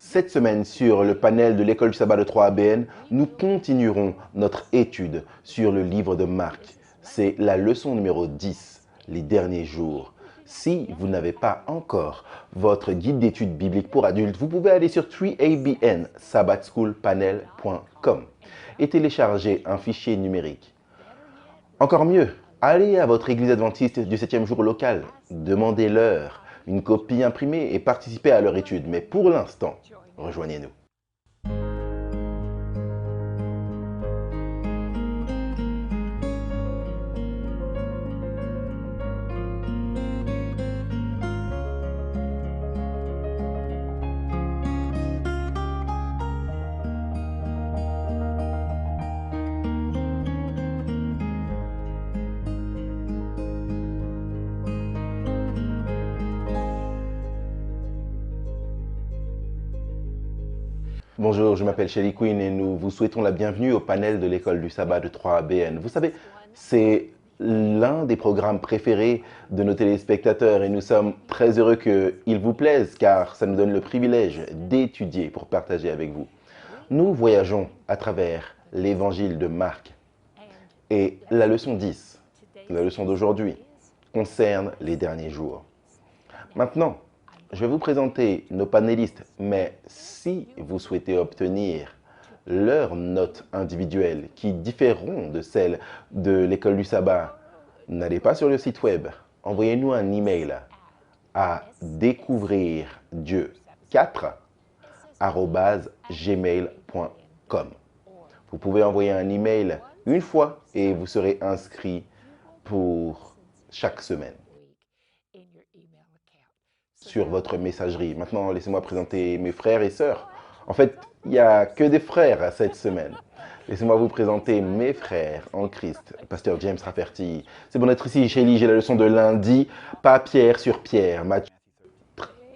Cette semaine, sur le panel de l'école du sabbat de 3ABN, nous continuerons notre étude sur le livre de Marc. C'est la leçon numéro 10, les derniers jours. Si vous n'avez pas encore votre guide d'études bibliques pour adultes, vous pouvez aller sur 3ABN, sabbatschoolpanel.com et télécharger un fichier numérique. Encore mieux, allez à votre église adventiste du 7e jour local, demandez-leur une copie imprimée et participez à leur étude. Mais pour l'instant, rejoignez-nous. Bonjour, je m'appelle Shelly Quinn et nous vous souhaitons la bienvenue au panel de l'école du sabbat de 3ABN. Vous savez, c'est l'un des programmes préférés de nos téléspectateurs et nous sommes très heureux qu'il vous plaise car ça nous donne le privilège d'étudier pour partager avec vous. Nous voyageons à travers l'évangile de Marc et la leçon 10, la leçon d'aujourd'hui, concerne les derniers jours. Maintenant, je vais vous présenter nos panélistes, mais si vous souhaitez obtenir leurs notes individuelles qui différeront de celles de l'école du sabbat, n'allez pas sur le site web. Envoyez-nous un email à découvrirdieu4@gmail.com. Vous pouvez envoyer un email une fois et vous serez inscrit pour chaque semaine sur votre messagerie. Maintenant, laissez-moi présenter mes frères et sœurs. En fait, il n'y a que des frères cette semaine. Laissez-moi vous présenter mes frères en Christ. Pasteur James Rafferty. C'est bon d'être ici, Shelly. J'ai la leçon de lundi. Pas pierre sur pierre.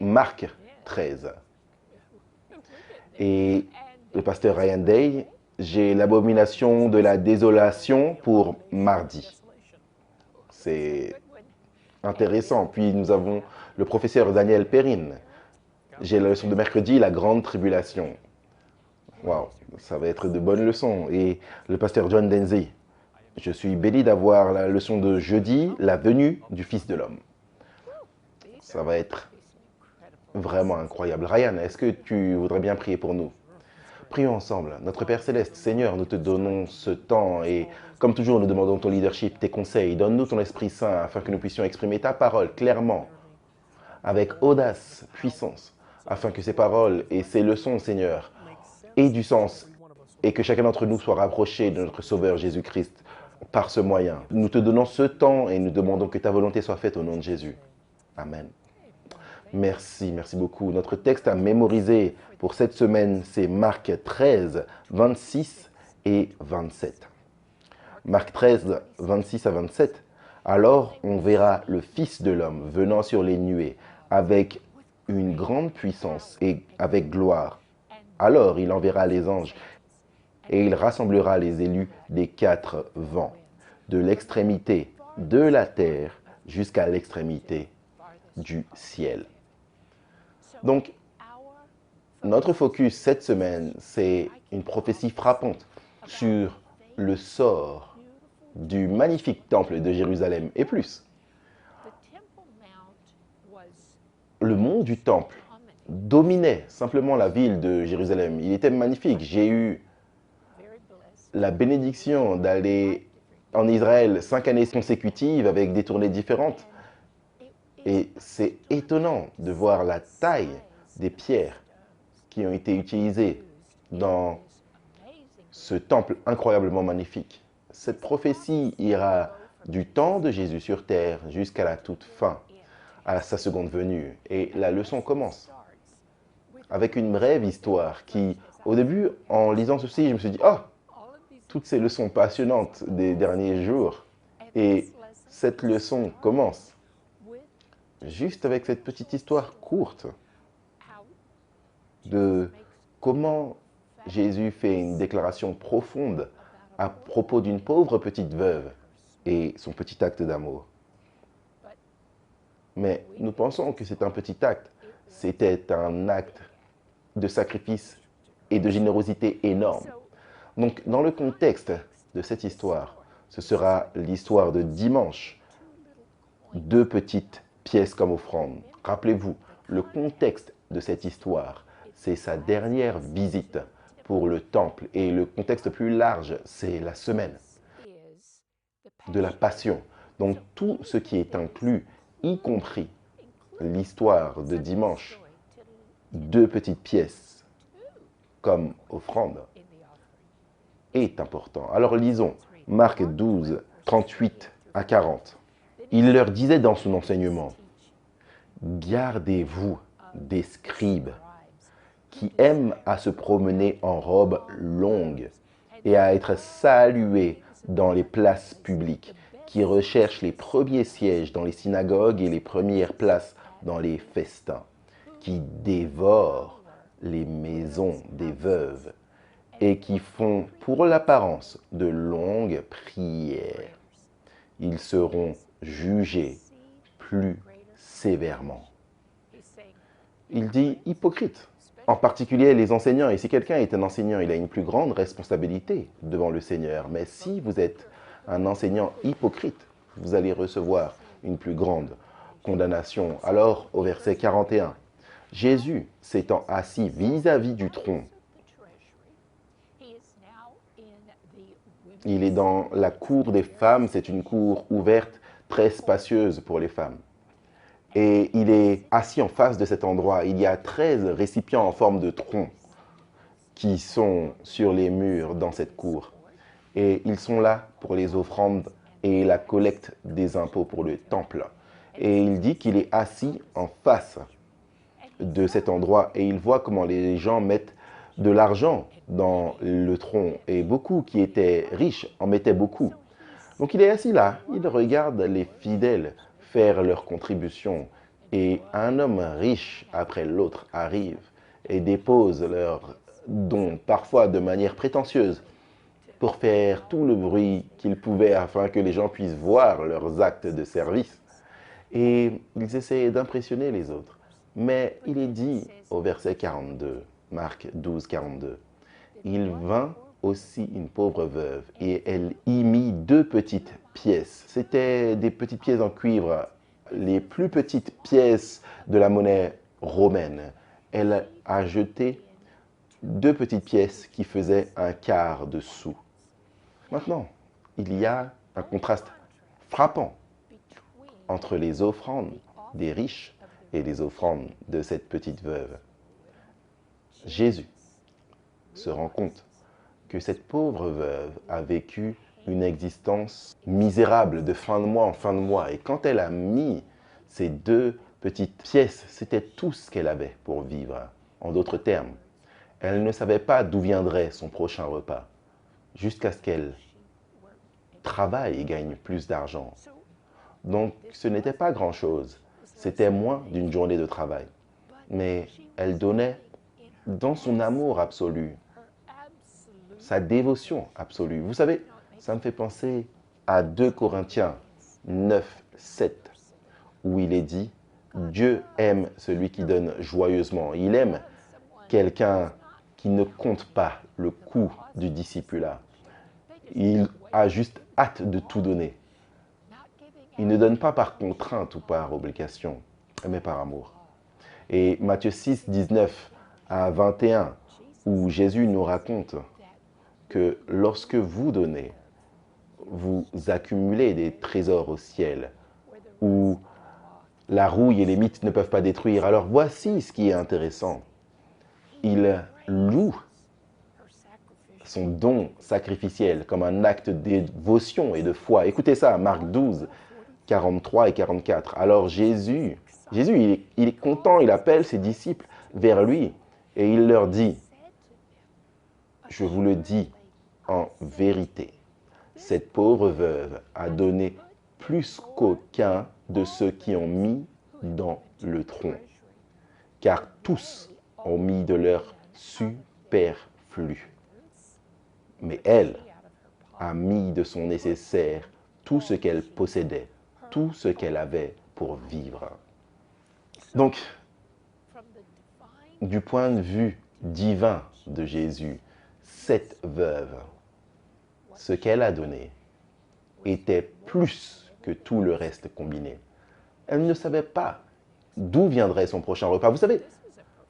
Marc 13. Et le pasteur Ryan Day. J'ai l'abomination de la désolation pour mardi. C'est intéressant. Puis nous avons le professeur Daniel Perrine. J'ai la leçon de mercredi, la grande tribulation. Waouh, ça va être de bonnes leçons. Et le pasteur John Denzi. Je suis béni d'avoir la leçon de jeudi, la venue du Fils de l'homme. Ça va être vraiment incroyable. Ryan, est-ce que tu voudrais bien prier pour nous? Prions ensemble. Notre Père Céleste, Seigneur, nous te donnons ce temps et comme toujours, nous demandons ton leadership, tes conseils. Donne-nous ton Esprit Saint afin que nous puissions exprimer ta parole clairement, avec audace, puissance, afin que ces paroles et ces leçons, Seigneur, aient du sens et que chacun d'entre nous soit rapproché de notre Sauveur Jésus-Christ par ce moyen. Nous te donnons ce temps et nous demandons que ta volonté soit faite au nom de Jésus. Amen. Merci, merci beaucoup. Notre texte à mémoriser pour cette semaine, c'est Marc 13, 26 et 27. Marc 13, 26 à 27. Alors on verra le Fils de l'homme venant sur les nuées avec une grande puissance et avec gloire. Alors il enverra les anges et il rassemblera les élus des 4 vents, de l'extrémité de la terre jusqu'à l'extrémité du ciel. Donc, notre focus cette semaine, c'est une prophétie frappante sur le sort du magnifique temple de Jérusalem et plus. Le mont du temple dominait simplement la ville de Jérusalem. Il était magnifique. J'ai eu la bénédiction d'aller en Israël 5 années consécutives avec des tournées différentes. Et c'est étonnant de voir la taille des pierres qui ont été utilisées dans ce temple incroyablement magnifique. Cette prophétie ira du temps de Jésus sur terre jusqu'à la toute fin, à sa seconde venue. Et la leçon commence avec une brève histoire qui, au début, en lisant ceci, je me suis dit « Oh, toutes ces leçons passionnantes des derniers jours !» Et cette leçon commence juste avec cette petite histoire courte de comment Jésus fait une déclaration profonde à propos d'une pauvre petite veuve et son petit acte d'amour. Mais nous pensons que c'est un petit acte. C'était un acte de sacrifice et de générosité énorme. Donc, dans le contexte de cette histoire, ce sera l'histoire de dimanche, 2 petites pièces comme offrande. Rappelez-vous, le contexte de cette histoire, c'est sa dernière visite pour le temple. Et le contexte plus large, c'est la semaine de la Passion. Donc, tout ce qui est inclus, y compris l'histoire de dimanche, 2 petites pièces comme offrande, est important. Alors lisons Marc 12, 38 à 40. Il leur disait dans son enseignement, « Gardez-vous des scribes qui aiment à se promener en robe longue et à être salués dans les places publiques, qui recherchent les premiers sièges dans les synagogues et les premières places dans les festins, qui dévorent les maisons des veuves et qui font pour l'apparence de longues prières. Ils seront jugés plus sévèrement. » Il dit hypocrite. En particulier les enseignants. Et si quelqu'un est un enseignant, il a une plus grande responsabilité devant le Seigneur. Mais si vous êtes un enseignant hypocrite, vous allez recevoir une plus grande condamnation. Alors, au verset 41, Jésus s'étant assis vis-à-vis du tronc, il est dans la cour des femmes, c'est une cour ouverte, très spacieuse pour les femmes. Et il est assis en face de cet endroit. Il y a 13 récipients en forme de tronc qui sont sur les murs dans cette cour. Et ils sont là pour les offrandes et la collecte des impôts pour le temple. Et il dit qu'il est assis en face de cet endroit et il voit comment les gens mettent de l'argent dans le tronc. Et beaucoup qui étaient riches en mettaient beaucoup. Donc il est assis là, il regarde les fidèles faire leurs contributions. Et un homme riche après l'autre arrive et dépose leurs dons, parfois de manière prétentieuse, pour faire tout le bruit qu'ils pouvaient afin que les gens puissent voir leurs actes de service. Et ils essaient d'impressionner les autres. Mais il est dit au verset 42, Marc 12, 42, « Il vint aussi une pauvre veuve et elle y mit 2 petites pièces. » C'était des petites pièces en cuivre, les plus petites pièces de la monnaie romaine. Elle a jeté 2 petites pièces qui faisaient un quart de sou. Maintenant, il y a un contraste frappant entre les offrandes des riches et les offrandes de cette petite veuve. Jésus se rend compte que cette pauvre veuve a vécu une existence misérable de fin de mois en fin de mois. Et quand elle a mis ces 2 petites pièces, c'était tout ce qu'elle avait pour vivre. En d'autres termes, elle ne savait pas d'où viendrait son prochain repas, jusqu'à ce qu'elle travaille et gagne plus d'argent. Donc, ce n'était pas grand-chose. C'était moins d'une journée de travail. Mais elle donnait dans son amour absolu, sa dévotion absolue. Vous savez, ça me fait penser à 2 Corinthiens 9, 7, où il est dit « Dieu aime celui qui donne joyeusement ». Il aime quelqu'un qui ne compte pas le coût du discipulat. Il a juste hâte de tout donner. Il ne donne pas par contrainte ou par obligation, mais par amour. Et Matthieu 6, 19 à 21, où Jésus nous raconte que lorsque vous donnez, vous accumulez des trésors au ciel, où la rouille et les mites ne peuvent pas détruire. Alors voici ce qui est intéressant. Il loue son don sacrificiel comme un acte de dévotion et de foi. Écoutez ça, Marc 12, 43 et 44. Alors Jésus, il est content, il appelle ses disciples vers lui et il leur dit, « Je vous le dis en vérité, cette pauvre veuve a donné plus qu'aucun de ceux qui ont mis dans le tronc, car tous ont mis de leur superflu. Mais elle a mis de son nécessaire tout ce qu'elle possédait, tout ce qu'elle avait pour vivre. » Donc, du point de vue divin de Jésus, cette veuve, ce qu'elle a donné était plus que tout le reste combiné. Elle ne savait pas d'où viendrait son prochain repas. Vous savez,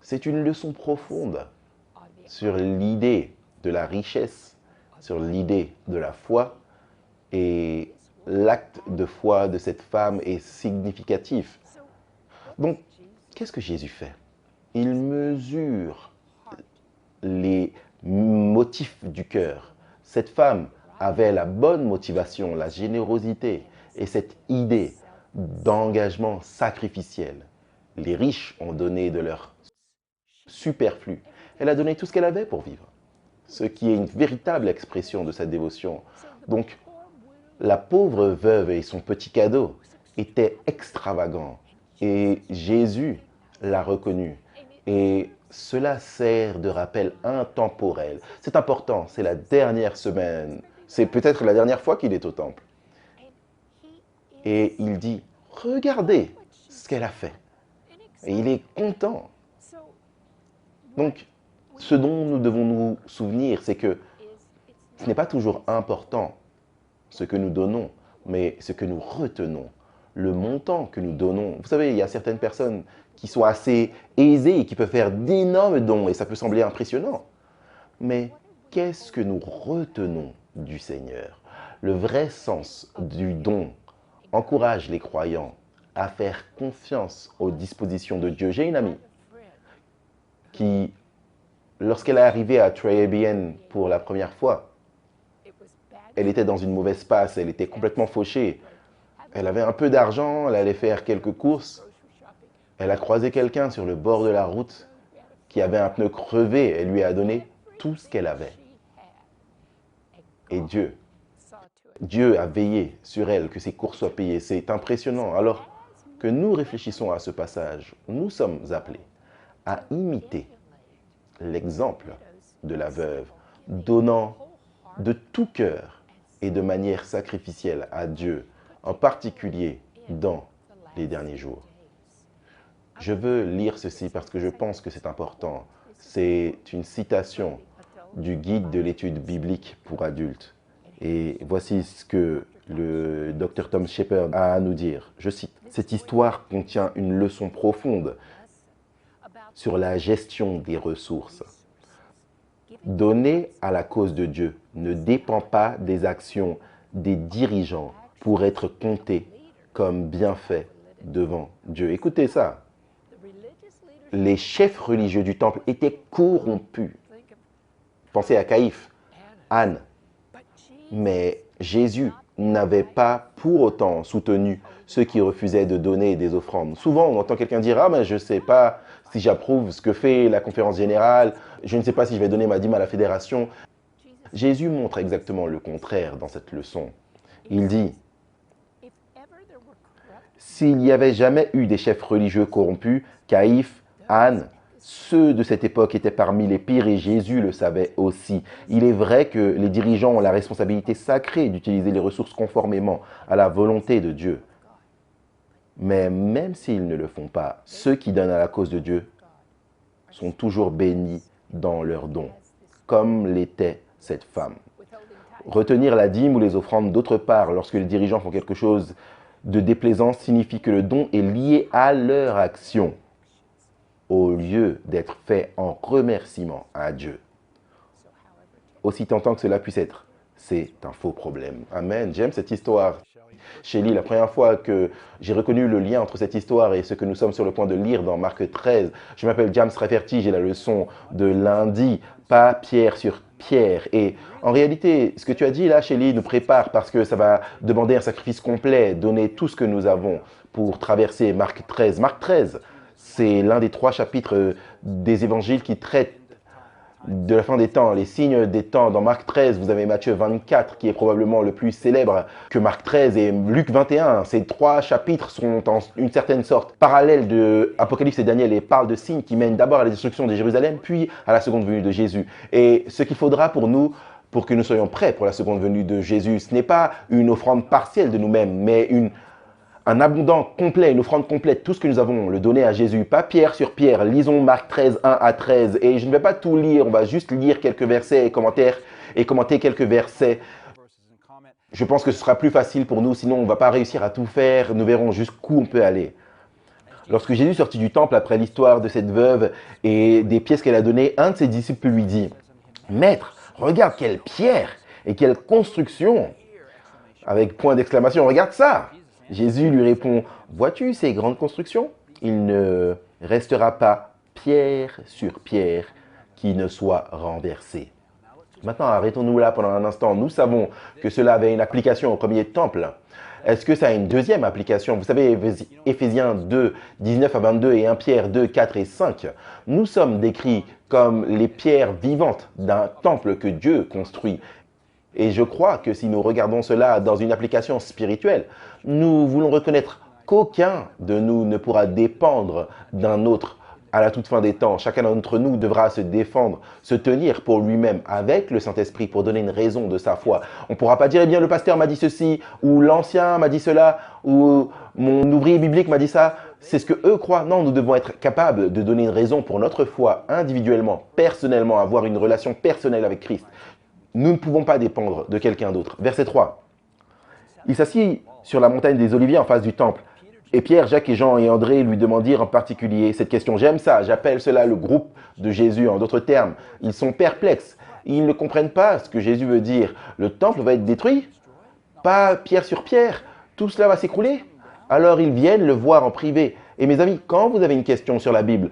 c'est une leçon profonde sur l'idée de la richesse, sur l'idée de la foi. Et l'acte de foi de cette femme est significatif. Donc, qu'est-ce que Jésus fait? Il mesure les motifs du cœur. Cette femme avait la bonne motivation, la générosité et cette idée d'engagement sacrificiel. Les riches ont donné de leur superflu. Elle a donné tout ce qu'elle avait pour vivre, ce qui est une véritable expression de sa dévotion. Donc, la pauvre veuve et son petit cadeau étaient extravagants et Jésus l'a reconnu. Et cela sert de rappel intemporel. C'est important, c'est la dernière semaine, c'est peut-être la dernière fois qu'il est au temple. Et il dit, regardez ce qu'elle a fait. Et il est content. Donc, ce dont nous devons nous souvenir, c'est que ce n'est pas toujours important ce que nous donnons, mais ce que nous retenons, le montant que nous donnons. Vous savez, il y a certaines personnes qui sont assez aisées et qui peuvent faire d'énormes dons, et ça peut sembler impressionnant. Mais qu'est-ce que nous retenons du Seigneur? Le vrai sens du don encourage les croyants à faire confiance aux dispositions de Dieu. J'ai une amie qui, lorsqu'elle est arrivée à Trayabien pour la première fois, elle était dans une mauvaise passe, elle était complètement fauchée. Elle avait un peu d'argent, elle allait faire quelques courses. Elle a croisé quelqu'un sur le bord de la route qui avait un pneu crevé. Elle lui a donné tout ce qu'elle avait. Et Dieu a veillé sur elle, que ses courses soient payées. C'est impressionnant. Alors que nous réfléchissons à ce passage, nous sommes appelés à imiter l'exemple de la veuve, donnant de tout cœur et de manière sacrificielle à Dieu, en particulier dans les derniers jours. Je veux lire ceci parce que je pense que c'est important. C'est une citation du guide de l'étude biblique pour adultes. Et voici ce que le Dr Tom Shepherd a à nous dire. Je cite, « Cette histoire contient une leçon profonde sur la gestion des ressources. Donner à la cause de Dieu ne dépend pas des actions des dirigeants pour être compté comme bienfait devant Dieu. » Écoutez ça. Les chefs religieux du temple étaient corrompus. Pensez à Caïphe, Anne. Mais Jésus n'avait pas pour autant soutenu ceux qui refusaient de donner des offrandes. Souvent, on entend quelqu'un dire « Ah, mais je ne sais pas si j'approuve ce que fait la conférence générale, je ne sais pas si je vais donner ma dîme à la fédération. » Jésus montre exactement le contraire dans cette leçon. Il dit « S'il n'y avait jamais eu des chefs religieux corrompus, Caïphe, Anne, ceux de cette époque étaient parmi les pires et Jésus le savait aussi. Il est vrai que les dirigeants ont la responsabilité sacrée d'utiliser les ressources conformément à la volonté de Dieu. Mais même s'ils ne le font pas, ceux qui donnent à la cause de Dieu sont toujours bénis dans leurs dons, comme l'était cette femme. Retenir la dîme ou les offrandes d'autre part lorsque les dirigeants font quelque chose de déplaisant signifie que le don est lié à leur action, au lieu d'être fait en remerciement à Dieu. Aussi tentant que cela puisse être, c'est un faux problème. Amen. J'aime cette histoire. Shelly, la première fois que j'ai reconnu le lien entre cette histoire et ce que nous sommes sur le point de lire dans Marc 13, je m'appelle James Rafferty, j'ai la leçon de lundi, pas pierre sur pierre. Et en réalité, ce que tu as dit là, Shelly, nous prépare parce que ça va demander un sacrifice complet, donner tout ce que nous avons pour traverser Marc 13. Marc 13, c'est l'un des 3 chapitres des évangiles qui traitent de la fin des temps, les signes des temps. Dans Marc 13, vous avez Matthieu 24 qui est probablement le plus célèbre que Marc 13 et Luc 21. Ces 3 chapitres sont en une certaine sorte parallèles de Apocalypse et Daniel et parlent de signes qui mènent d'abord à la destruction de Jérusalem puis à la seconde venue de Jésus. Et ce qu'il faudra pour nous, pour que nous soyons prêts pour la seconde venue de Jésus, ce n'est pas une offrande partielle de nous-mêmes, mais un abondant complet, une offrande complète, tout ce que nous avons, le donner à Jésus, pas pierre sur pierre. Lisons Marc 13, 1 à 13. Et je ne vais pas tout lire, on va juste lire quelques versets et commenter quelques versets. Je pense que ce sera plus facile pour nous, sinon on ne va pas réussir à tout faire. Nous verrons jusqu'où on peut aller. Lorsque Jésus sortit du temple après l'histoire de cette veuve et des pièces qu'elle a données, un de ses disciples lui dit « Maître, regarde quelle pierre et quelle construction !» Avec point d'exclamation, regarde ça. Jésus lui répond, vois-tu ces grandes constructions? Il ne restera pas pierre sur pierre qui ne soit renversée. Maintenant, arrêtons-nous là pendant un instant. Nous savons que cela avait une application au premier temple. Est-ce que ça a une deuxième application? Vous savez, Éphésiens 2, 19 à 22 et 1 Pierre 2, 4 et 5. Nous sommes décrits comme les pierres vivantes d'un temple que Dieu construit. Et je crois que si nous regardons cela dans une application spirituelle, nous voulons reconnaître qu'aucun de nous ne pourra dépendre d'un autre à la toute fin des temps. Chacun d'entre nous devra se défendre, se tenir pour lui-même avec le Saint-Esprit pour donner une raison de sa foi. On ne pourra pas dire, eh bien, le pasteur m'a dit ceci, ou l'ancien m'a dit cela, ou mon ouvrier biblique m'a dit ça. C'est ce que eux croient. Non, nous devons être capables de donner une raison pour notre foi individuellement, personnellement, avoir une relation personnelle avec Christ. Nous ne pouvons pas dépendre de quelqu'un d'autre. Verset 3. Il s'assit sur la montagne des Oliviers en face du temple. Et Pierre, Jacques et Jean et André lui demandirent en particulier cette question. J'aime ça, j'appelle cela le groupe de Jésus. En d'autres termes, ils sont perplexes. Ils ne comprennent pas ce que Jésus veut dire. Le temple va être détruit? Pas pierre sur pierre. Tout cela va s'écrouler? Alors ils viennent le voir en privé. Et mes amis, quand vous avez une question sur la Bible,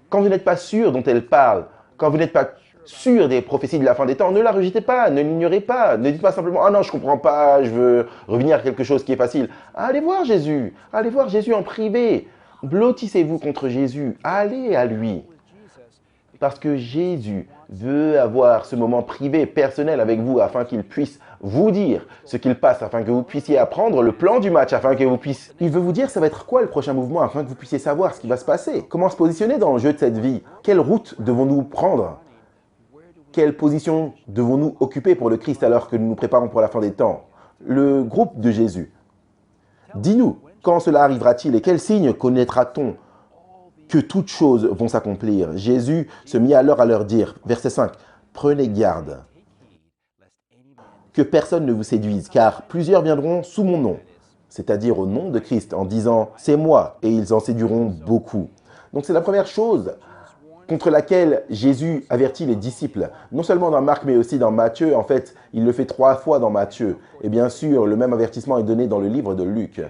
quand vous n'êtes pas sûr dont elle parle, quand vous n'êtes pas sûr des prophéties de la fin des temps, ne la rejetez pas, ne l'ignorez pas. Ne dites pas simplement « Ah non, je ne comprends pas, je veux revenir à quelque chose qui est facile. » Allez voir Jésus en privé. Blottissez-vous contre Jésus, allez à lui. Parce que Jésus veut avoir ce moment privé, personnel avec vous, afin qu'il puisse vous dire ce qu'il passe, afin que vous puissiez apprendre le plan du match, afin que vous puissiez... Il veut vous dire ça va être quoi le prochain mouvement, afin que vous puissiez savoir ce qui va se passer. Comment se positionner dans le jeu de cette vie? Quelle route devons-nous prendre? Quelle position devons-nous occuper pour le Christ alors que nous nous préparons pour la fin des temps? Le groupe de Jésus. Dis-nous, quand cela arrivera-t-il et quel signe connaîtra-t-on que toutes choses vont s'accomplir? Jésus se mit alors à leur dire, verset 5, « Prenez garde, que personne ne vous séduise, car plusieurs viendront sous mon nom, c'est-à-dire au nom de Christ, en disant, c'est moi, et ils en séduiront beaucoup. » Donc c'est la première chose contre laquelle Jésus avertit les disciples, non seulement dans Marc, mais aussi dans Matthieu. En fait, il le fait 3 fois dans Matthieu. Et bien sûr, le même avertissement est donné dans le livre de Luc.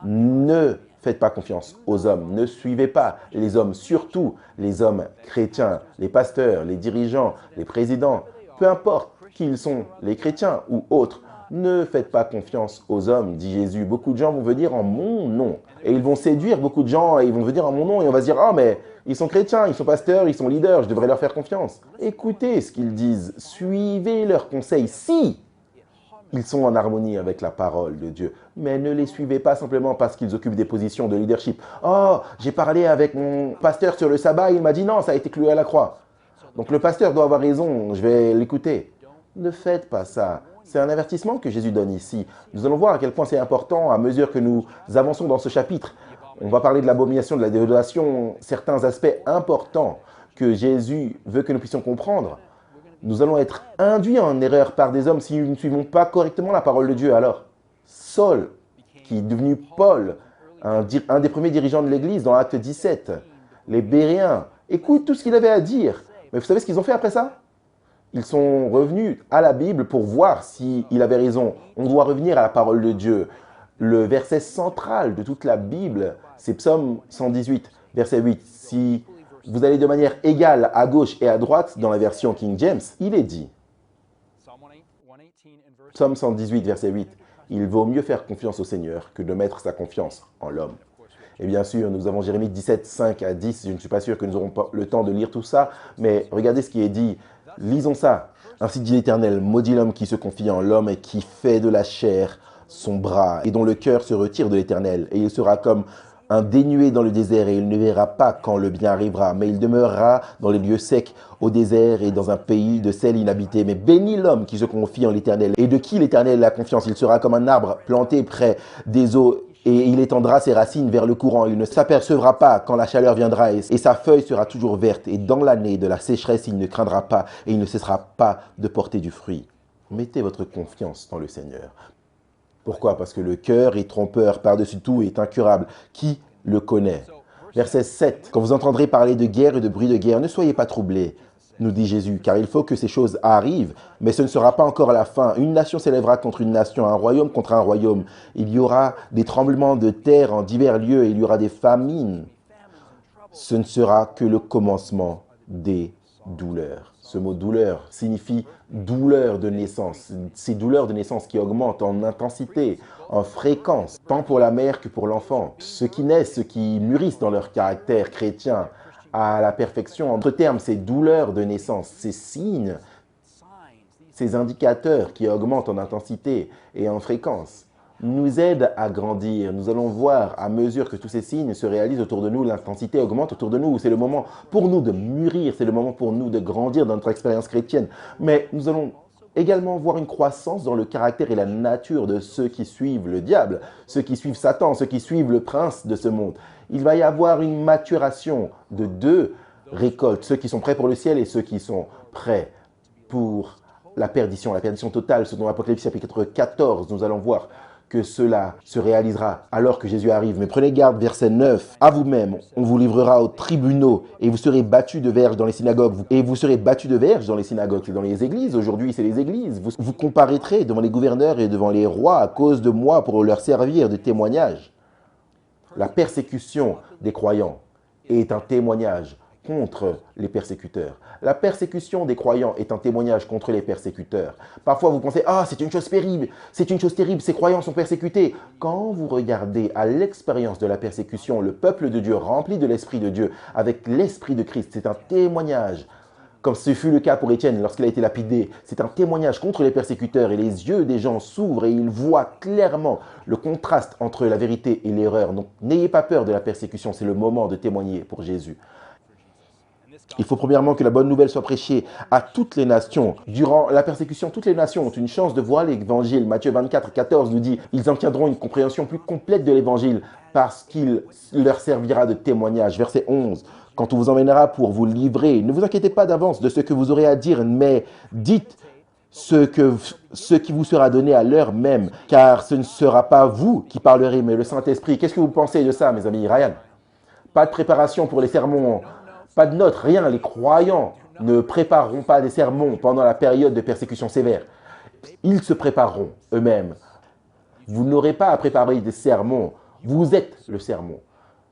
Ne faites pas confiance aux hommes, ne suivez pas les hommes, surtout les hommes chrétiens, les pasteurs, les dirigeants, les présidents, peu importe qui ils sont, les chrétiens ou autres. Ne faites pas confiance aux hommes, dit Jésus. Beaucoup de gens vont venir en mon nom. Et ils vont séduire beaucoup de gens et ils vont venir en mon nom. Et on va se dire, ah mais ils sont chrétiens, ils sont pasteurs, ils sont leaders, je devrais leur faire confiance. Écoutez ce qu'ils disent, suivez leurs conseils si ils sont en harmonie avec la parole de Dieu. Mais ne les suivez pas simplement parce qu'ils occupent des positions de leadership. Oh, j'ai parlé avec mon pasteur sur le sabbat, il m'a dit non, ça a été cloué à la croix. Donc le pasteur doit avoir raison, je vais l'écouter. Ne faites pas ça. C'est un avertissement que Jésus donne ici. Nous allons voir à quel point c'est important à mesure que nous avançons dans ce chapitre. On va parler de l'abomination, de la désolation, certains aspects importants que Jésus veut que nous puissions comprendre. Nous allons être induits en erreur par des hommes si nous ne suivons pas correctement la parole de Dieu. Alors, Saul, qui est devenu Paul, un des premiers dirigeants de l'Église dans Acte 17, les Béréens, écoute tout ce qu'il avait à dire. Mais vous savez ce qu'ils ont fait après ça? Ils sont revenus à la Bible pour voir s'il avait raison. On doit revenir à la parole de Dieu. Le verset central de toute la Bible, c'est Psaume 118, verset 8. Si vous allez de manière égale à gauche et à droite dans la version King James, il est dit, Psaume 118, verset 8, « Il vaut mieux faire confiance au Seigneur que de mettre sa confiance en l'homme. » Et bien sûr, nous avons Jérémie 17, 5 à 10. Je ne suis pas sûr que nous aurons pas le temps de lire tout ça, mais regardez ce qui est dit. Lisons ça. Ainsi dit l'Éternel, maudit l'homme qui se confie en l'homme et qui fait de la chair son bras et dont le cœur se retire de l'Éternel. Et il sera comme un dénué dans le désert et il ne verra pas quand le bien arrivera. Mais il demeurera dans les lieux secs, au désert et dans un pays de sel inhabité. Mais béni l'homme qui se confie en l'Éternel et de qui l'Éternel a confiance. Il sera comme un arbre planté près des eaux et il étendra ses racines vers le courant. Il ne s'apercevra pas quand la chaleur viendra et sa feuille sera toujours verte. Et dans l'année de la sécheresse, il ne craindra pas et il ne cessera pas de porter du fruit. Mettez votre confiance dans le Seigneur. Pourquoi? Parce que le cœur est trompeur par-dessus tout et est incurable. Qui le connaît? Verset 7. Quand vous entendrez parler de guerre et de bruit de guerre, ne soyez pas troublés, nous dit Jésus, car il faut que ces choses arrivent, mais ce ne sera pas encore la fin. Une nation s'élèvera contre une nation, un royaume contre un royaume. Il y aura des tremblements de terre en divers lieux, et il y aura des famines. Ce ne sera que le commencement des douleurs. Ce mot douleur signifie douleur de naissance. Ces douleurs de naissance qui augmentent en intensité, en fréquence, tant pour la mère que pour l'enfant. Ceux qui naissent, ceux qui mûrissent dans leur caractère chrétien à la perfection. En d'autres termes, ces douleurs de naissance, ces signes, ces indicateurs qui augmentent en intensité et en fréquence, nous aident à grandir. Nous allons voir à mesure que tous ces signes se réalisent autour de nous, l'intensité augmente autour de nous. C'est le moment pour nous de mûrir, c'est le moment pour nous de grandir dans notre expérience chrétienne. Mais nous allons également voir une croissance dans le caractère et la nature de ceux qui suivent le diable, ceux qui suivent Satan, ceux qui suivent le prince de ce monde. Il va y avoir une maturation de deux récoltes, ceux qui sont prêts pour le ciel et ceux qui sont prêts pour la perdition totale. Ce dont Apocalypse chapitre 14, nous allons voir que cela se réalisera alors que Jésus arrive. Mais prenez garde, verset 9. À vous-même, on vous livrera aux tribunaux et vous serez battus de verges dans les synagogues. Et vous serez battus de verges dans les synagogues, c'est dans les églises. Aujourd'hui, c'est les églises. Vous comparaîtrez devant les gouverneurs et devant les rois à cause de moi pour leur servir de témoignage. La persécution des croyants est un témoignage contre les persécuteurs. La persécution des croyants est un témoignage contre les persécuteurs. Parfois, vous pensez « Ah, c'est une chose terrible, ces croyants sont persécutés. » Quand vous regardez à l'expérience de la persécution, le peuple de Dieu rempli de l'Esprit de Dieu, avec l'Esprit de Christ, c'est un témoignage. Comme ce fut le cas pour Étienne lorsqu'il a été lapidé, c'est un témoignage contre les persécuteurs et les yeux des gens s'ouvrent et ils voient clairement le contraste entre la vérité et l'erreur. Donc n'ayez pas peur de la persécution, c'est le moment de témoigner pour Jésus. Il faut premièrement que la bonne nouvelle soit prêchée à toutes les nations. Durant la persécution, toutes les nations ont une chance de voir l'évangile. Matthieu 24, 14 nous dit « Ils en tiendront une compréhension plus complète de l'évangile parce qu'il leur servira de témoignage. » Verset 11. Quand on vous emmènera pour vous livrer, ne vous inquiétez pas d'avance de ce que vous aurez à dire, mais dites ce qui vous sera donné à l'heure même, car ce ne sera pas vous qui parlerez, mais le Saint-Esprit. Qu'est-ce que vous pensez de ça, mes amis? Ryan? Pas de préparation pour les sermons, pas de notes, rien. Les croyants ne prépareront pas des sermons pendant la période de persécution sévère. Ils se prépareront eux-mêmes. Vous n'aurez pas à préparer des sermons. Vous êtes le sermon.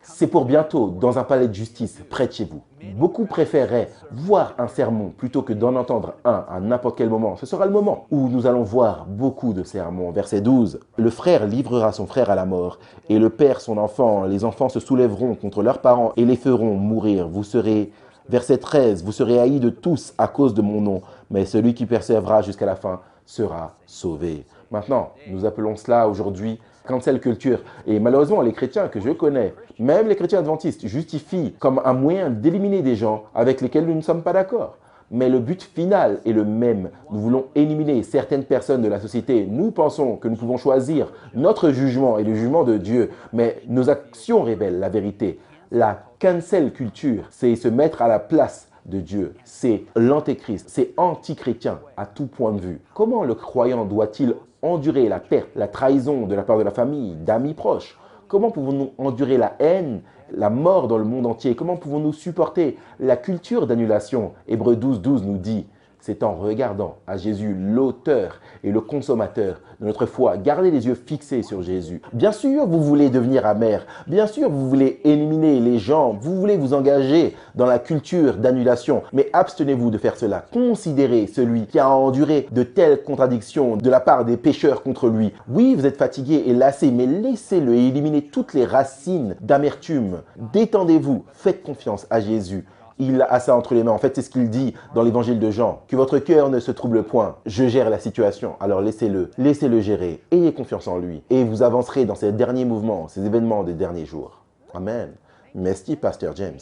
C'est pour bientôt, dans un palais de justice, près de chez vous. Beaucoup préféreraient voir un sermon plutôt que d'en entendre un à n'importe quel moment. Ce sera le moment où nous allons voir beaucoup de sermons. Verset 12. Le frère livrera son frère à la mort, et le père son enfant. Les enfants se soulèveront contre leurs parents et les feront mourir. Vous serez, verset 13, vous serez haïs de tous à cause de mon nom, mais celui qui persévérera jusqu'à la fin sera sauvé. Maintenant, nous appelons cela aujourd'hui cancel culture. Et malheureusement, les chrétiens que je connais, même les chrétiens adventistes, justifient comme un moyen d'éliminer des gens avec lesquels nous ne sommes pas d'accord. Mais le but final est le même. Nous voulons éliminer certaines personnes de la société. Nous pensons que nous pouvons choisir notre jugement et le jugement de Dieu, mais nos actions révèlent la vérité. La cancel culture, c'est se mettre à la place de Dieu. C'est l'antéchrist, c'est anti-chrétien à tout point de vue. Comment le croyant doit-il endurer la perte, la trahison de la part de la famille, d'amis proches? Comment pouvons-nous endurer la haine, la mort dans le monde entier? Comment pouvons-nous supporter la culture d'annulation? Hébreux 12, 12 nous dit « C'est en regardant à Jésus, l'auteur et le consommateur de notre foi. Gardez les yeux fixés sur Jésus. » Bien sûr, vous voulez devenir amer. Bien sûr, vous voulez éliminer les gens. Vous voulez vous engager dans la culture d'annulation. Mais abstenez-vous de faire cela. Considérez celui qui a enduré de telles contradictions de la part des pécheurs contre lui. Oui, vous êtes fatigué et lassé, mais laissez-le et éliminez toutes les racines d'amertume. Détendez-vous. Faites confiance à Jésus. Il a ça entre les mains. En fait, c'est ce qu'il dit dans l'évangile de Jean. Que votre cœur ne se trouble point. Je gère la situation. Alors laissez-le. Laissez-le gérer. Ayez confiance en lui. Et vous avancerez dans ces derniers mouvements, ces événements des derniers jours. Amen. Merci, Pasteur James.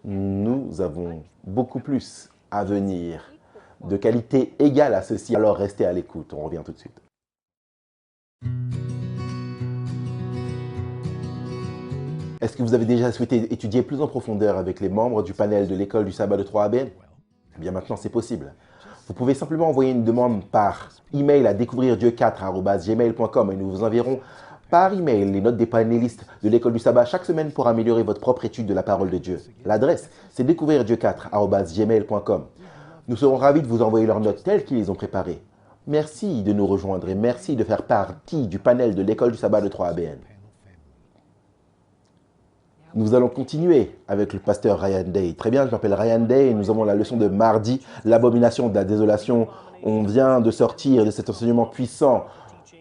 Nous avons beaucoup plus à venir de qualité égale à ceci. Alors restez à l'écoute. On revient tout de suite. Est-ce que vous avez déjà souhaité étudier plus en profondeur avec les membres du panel de l'école du sabbat de 3ABN? Eh bien maintenant c'est possible. Vous pouvez simplement envoyer une demande par email à découvrirdieu4@gmail.com et nous vous enverrons par email les notes des panélistes de l'école du sabbat chaque semaine pour améliorer votre propre étude de la parole de Dieu. L'adresse, c'est découvrirdieu4@gmail.com. Nous serons ravis de vous envoyer leurs notes telles qu'ils les ont préparées. Merci de nous rejoindre et merci de faire partie du panel de l'école du sabbat de 3ABN. Nous allons continuer avec le pasteur Ryan Day. Très bien, je m'appelle Ryan Day et nous avons la leçon de mardi, l'abomination de la désolation. On vient de sortir de cet enseignement puissant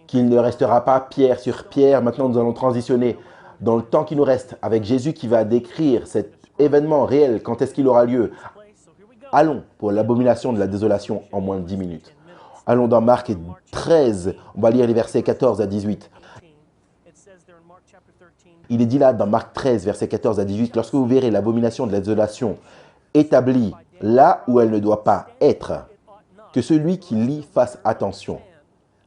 qu'il ne restera pas pierre sur pierre. Maintenant, nous allons transitionner dans le temps qui nous reste avec Jésus qui va décrire cet événement réel, quand est-ce qu'il aura lieu. Allons pour l'abomination de la désolation en moins de 10 minutes. Allons dans Marc 13, on va lire les versets 14 à 18. Il est dit là dans Marc 13, versets 14 à 18, « Lorsque vous verrez l'abomination de la désolation établie là où elle ne doit pas être, que celui qui lit fasse attention,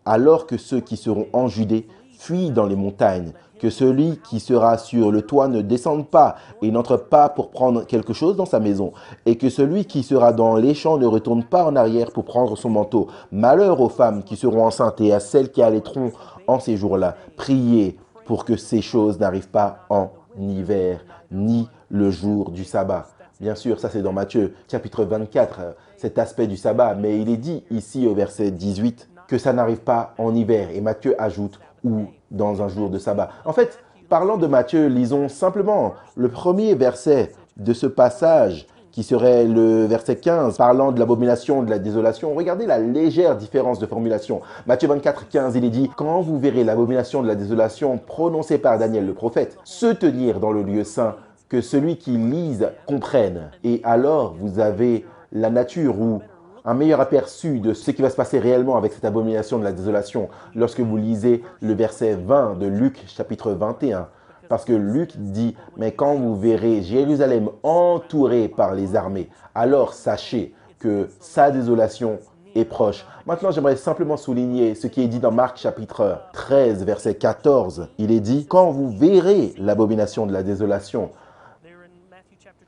alors que ceux qui seront en Judée fuient dans les montagnes, que celui qui sera sur le toit ne descende pas et n'entre pas pour prendre quelque chose dans sa maison, et que celui qui sera dans les champs ne retourne pas en arrière pour prendre son manteau. Malheur aux femmes qui seront enceintes et à celles qui allaiteront en ces jours-là. Priez pour que ces choses n'arrivent pas en hiver, ni le jour du sabbat. » Bien sûr, ça c'est dans Matthieu chapitre 24, cet aspect du sabbat, mais il est dit ici au verset 18 que ça n'arrive pas en hiver. Et Matthieu ajoute « ou dans un jour de sabbat ». En fait, parlant de Matthieu, lisons simplement le premier verset de ce passage qui serait le verset 15, parlant de l'abomination de la désolation. Regardez la légère différence de formulation. Matthieu 24, 15, il est dit « Quand vous verrez l'abomination de la désolation prononcée par Daniel le prophète, se tenir dans le lieu saint, que celui qui lise comprenne. » Et alors, vous avez la nature ou un meilleur aperçu de ce qui va se passer réellement avec cette abomination de la désolation lorsque vous lisez le verset 20 de Luc chapitre 21. Parce que Luc dit, mais quand vous verrez Jérusalem entourée par les armées, alors sachez que sa désolation est proche. Maintenant, j'aimerais simplement souligner ce qui est dit dans Marc chapitre 13, verset 14. Il est dit, quand vous verrez l'abomination de la désolation.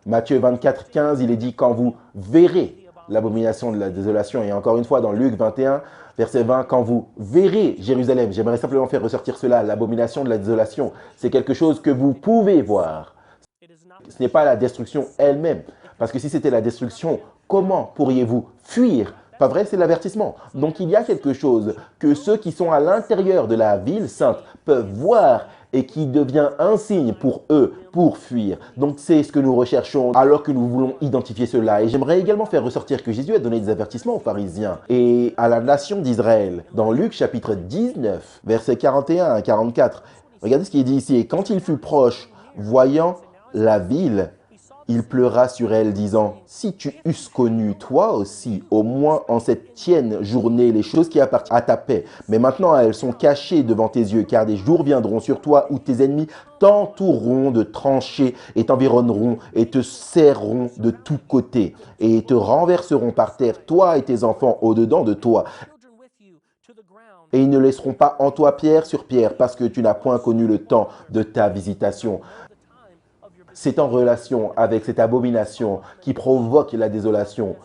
Matthieu 24, 15, il est dit, quand vous verrez l'abomination de la désolation. Et encore une fois, dans Luc 21, verset 20, quand vous verrez Jérusalem, j'aimerais simplement faire ressortir cela, l'abomination de la désolation, c'est quelque chose que vous pouvez voir. Ce n'est pas la destruction elle-même. Parce que si c'était la destruction, comment pourriez-vous fuir? Pas vrai, c'est l'avertissement. Donc il y a quelque chose que ceux qui sont à l'intérieur de la ville sainte peuvent voir et qui devient un signe pour eux, pour fuir. Donc c'est ce que nous recherchons alors que nous voulons identifier cela. Et j'aimerais également faire ressortir que Jésus a donné des avertissements aux pharisiens et à la nation d'Israël. Dans Luc chapitre 19, versets 41 à 44, regardez ce qui est dit ici. « Et quand il fut proche, voyant la ville, il pleura sur elle, disant, « Si tu eusses connu, toi aussi, au moins en cette tienne journée, les choses qui appartiennent à ta paix. Mais maintenant, elles sont cachées devant tes yeux, car des jours viendront sur toi où tes ennemis t'entoureront de tranchées et t'environneront et te serreront de tous côtés et te renverseront par terre, toi et tes enfants au-dedans de toi. Et ils ne laisseront pas en toi pierre sur pierre, parce que tu n'as point connu le temps de ta visitation. » C'est en relation avec cette abomination qui provoque la désolation.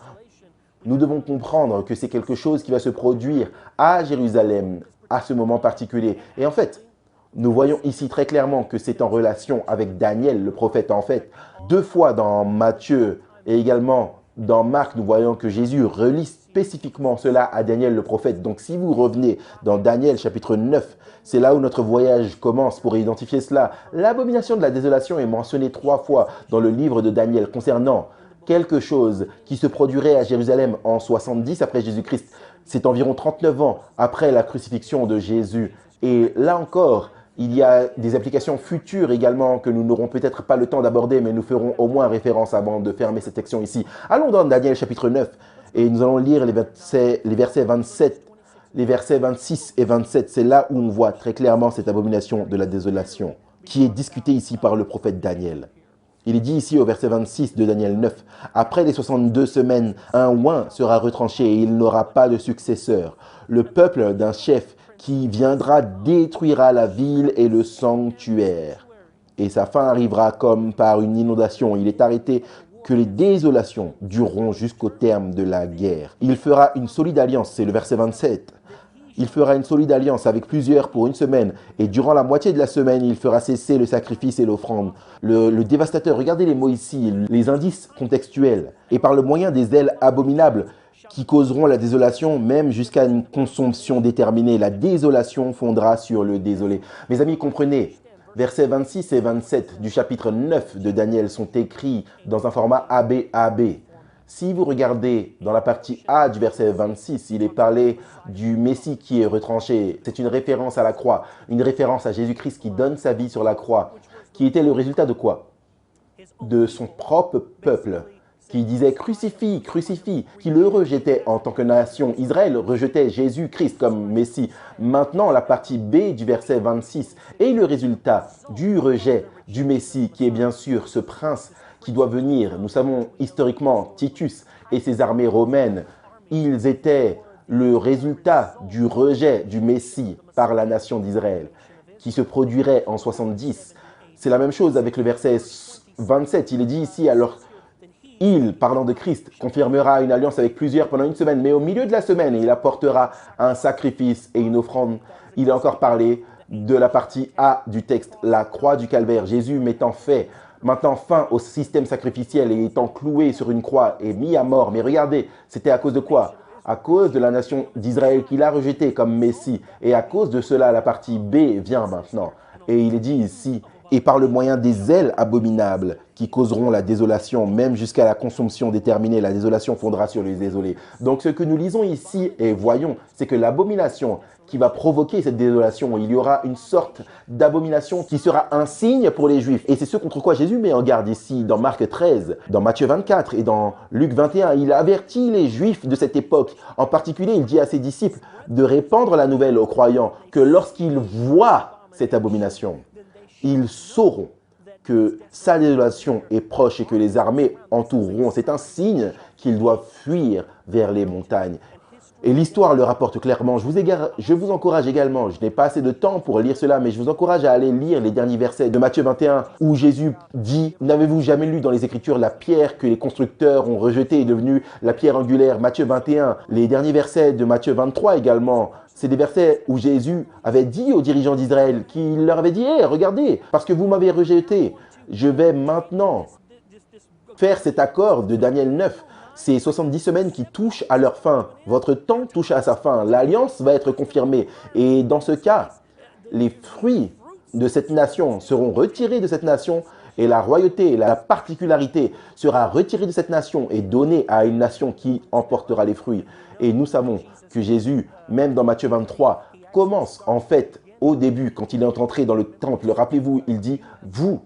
Nous devons comprendre que c'est quelque chose qui va se produire à Jérusalem à ce moment particulier. Et en fait, nous voyons ici très clairement que c'est en relation avec Daniel, le prophète. En fait, 2 fois dans Matthieu et également dans Marc, nous voyons que Jésus relie spécifiquement cela à Daniel le prophète. Donc si vous revenez dans Daniel chapitre 9, c'est là où notre voyage commence pour identifier cela. L'abomination de la désolation est mentionnée 3 fois dans le livre de Daniel concernant quelque chose qui se produirait à Jérusalem en 70 après Jésus-Christ. C'est environ 39 ans après la crucifixion de Jésus. Et là encore, il y a des applications futures également que nous n'aurons peut-être pas le temps d'aborder, mais nous ferons au moins référence avant de fermer cette section ici. Allons dans Daniel chapitre 9 et nous allons lire les versets 27, les versets 26 et 27. C'est là où on voit très clairement cette abomination de la désolation qui est discutée ici par le prophète Daniel. Il est dit ici au verset 26 de Daniel 9, « Après les 62 semaines, un oint sera retranché et il n'aura pas de successeur. Le peuple d'un chef qui viendra détruira la ville et le sanctuaire. et sa fin arrivera comme par une inondation. Il est arrêté que les désolations dureront jusqu'au terme de la guerre. Il fera une solide alliance, c'est le verset 27. Il fera une solide alliance avec plusieurs pour une semaine, et durant la moitié de la semaine, il fera cesser le sacrifice et l'offrande. Le dévastateur, regardez les mots ici, les indices contextuels. Et par le moyen des ailes abominables qui causeront la désolation, même jusqu'à une consomption déterminée, la désolation fondra sur le désolé. Mes amis, comprenez, versets 26 et 27 du chapitre 9 de Daniel sont écrits dans un format ABAB. Si vous regardez dans la partie A du verset 26, il est parlé du Messie qui est retranché. C'est une référence à la croix, une référence à Jésus-Christ qui donne sa vie sur la croix, qui était le résultat de quoi? De son propre peuple, qui disait crucifie, crucifie, qui le rejetait en tant que nation. Israël rejetait Jésus-Christ comme Messie. Maintenant, la partie B du verset 26 est le résultat du rejet du Messie, qui est bien sûr ce prince qui doit venir. Nous savons historiquement Titus et ses armées romaines, ils étaient le résultat du rejet du Messie par la nation d'Israël, qui se produirait en 70. C'est la même chose avec le verset 27. Il est dit ici, alors il, parlant de Christ, confirmera une alliance avec plusieurs pendant une semaine, mais au milieu de la semaine, il apportera un sacrifice et une offrande. Il est encore parlé de la partie A du texte, la croix du calvaire. Jésus mettant maintenant fin au système sacrificiel et étant cloué sur une croix et mis à mort. Mais regardez, c'était à cause de quoi? À cause de la nation d'Israël qui l'a rejeté comme Messie. Et à cause de cela, la partie B vient maintenant. Et il est dit ici, et par le moyen des ailes abominables qui causeront la désolation, même jusqu'à la consommation déterminée, la désolation fondra sur les désolés. Donc ce que nous lisons ici et voyons, c'est que l'abomination qui va provoquer cette désolation, il y aura une sorte d'abomination qui sera un signe pour les Juifs. Et c'est ce contre quoi Jésus met en garde ici, dans Marc 13, dans Matthieu 24 et dans Luc 21. Il avertit les Juifs de cette époque. En particulier, il dit à ses disciples de répandre la nouvelle aux croyants que lorsqu'ils voient cette abomination, ils sauront que sa désolation est proche et que les armées entoureront. C'est un signe qu'ils doivent fuir vers les montagnes. Et l'histoire le rapporte clairement. Je vous encourage également, je n'ai pas assez de temps pour lire cela, mais je vous encourage à aller lire les derniers versets de Matthieu 21 où Jésus dit « N'avez-vous jamais lu dans les Écritures la pierre que les constructeurs ont rejetée est devenue la pierre angulaire ?» Matthieu 21, les derniers versets de Matthieu 23 également. C'est des versets où Jésus avait dit aux dirigeants d'Israël qu'il leur avait dit « Hey, regardez, parce que vous m'avez rejeté, je vais maintenant faire cet accord de Daniel 9. » C'est 70 semaines qui touchent à leur fin. Votre temps touche à sa fin. L'alliance va être confirmée. Et dans ce cas, les fruits de cette nation seront retirés de cette nation et la royauté, la particularité sera retirée de cette nation et donnée à une nation qui emportera les fruits. Et nous savons que Jésus, même dans Matthieu 23, commence en fait au début, quand il est entré dans le temple. Rappelez-vous, il dit « Vous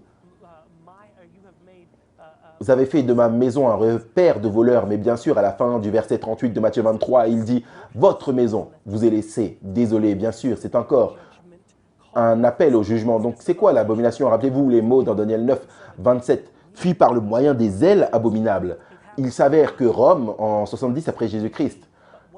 avez fait de ma maison un repère de voleurs. » Mais bien sûr, à la fin du verset 38 de Matthieu 23, il dit « Votre maison vous est laissée. » Désolé, bien sûr, c'est encore un appel au jugement. Donc, c'est quoi l'abomination? Rappelez-vous les mots dans Daniel 9, 27. « Puis par le moyen des ailes abominables. » Il s'avère que Rome, en 70 après Jésus-Christ,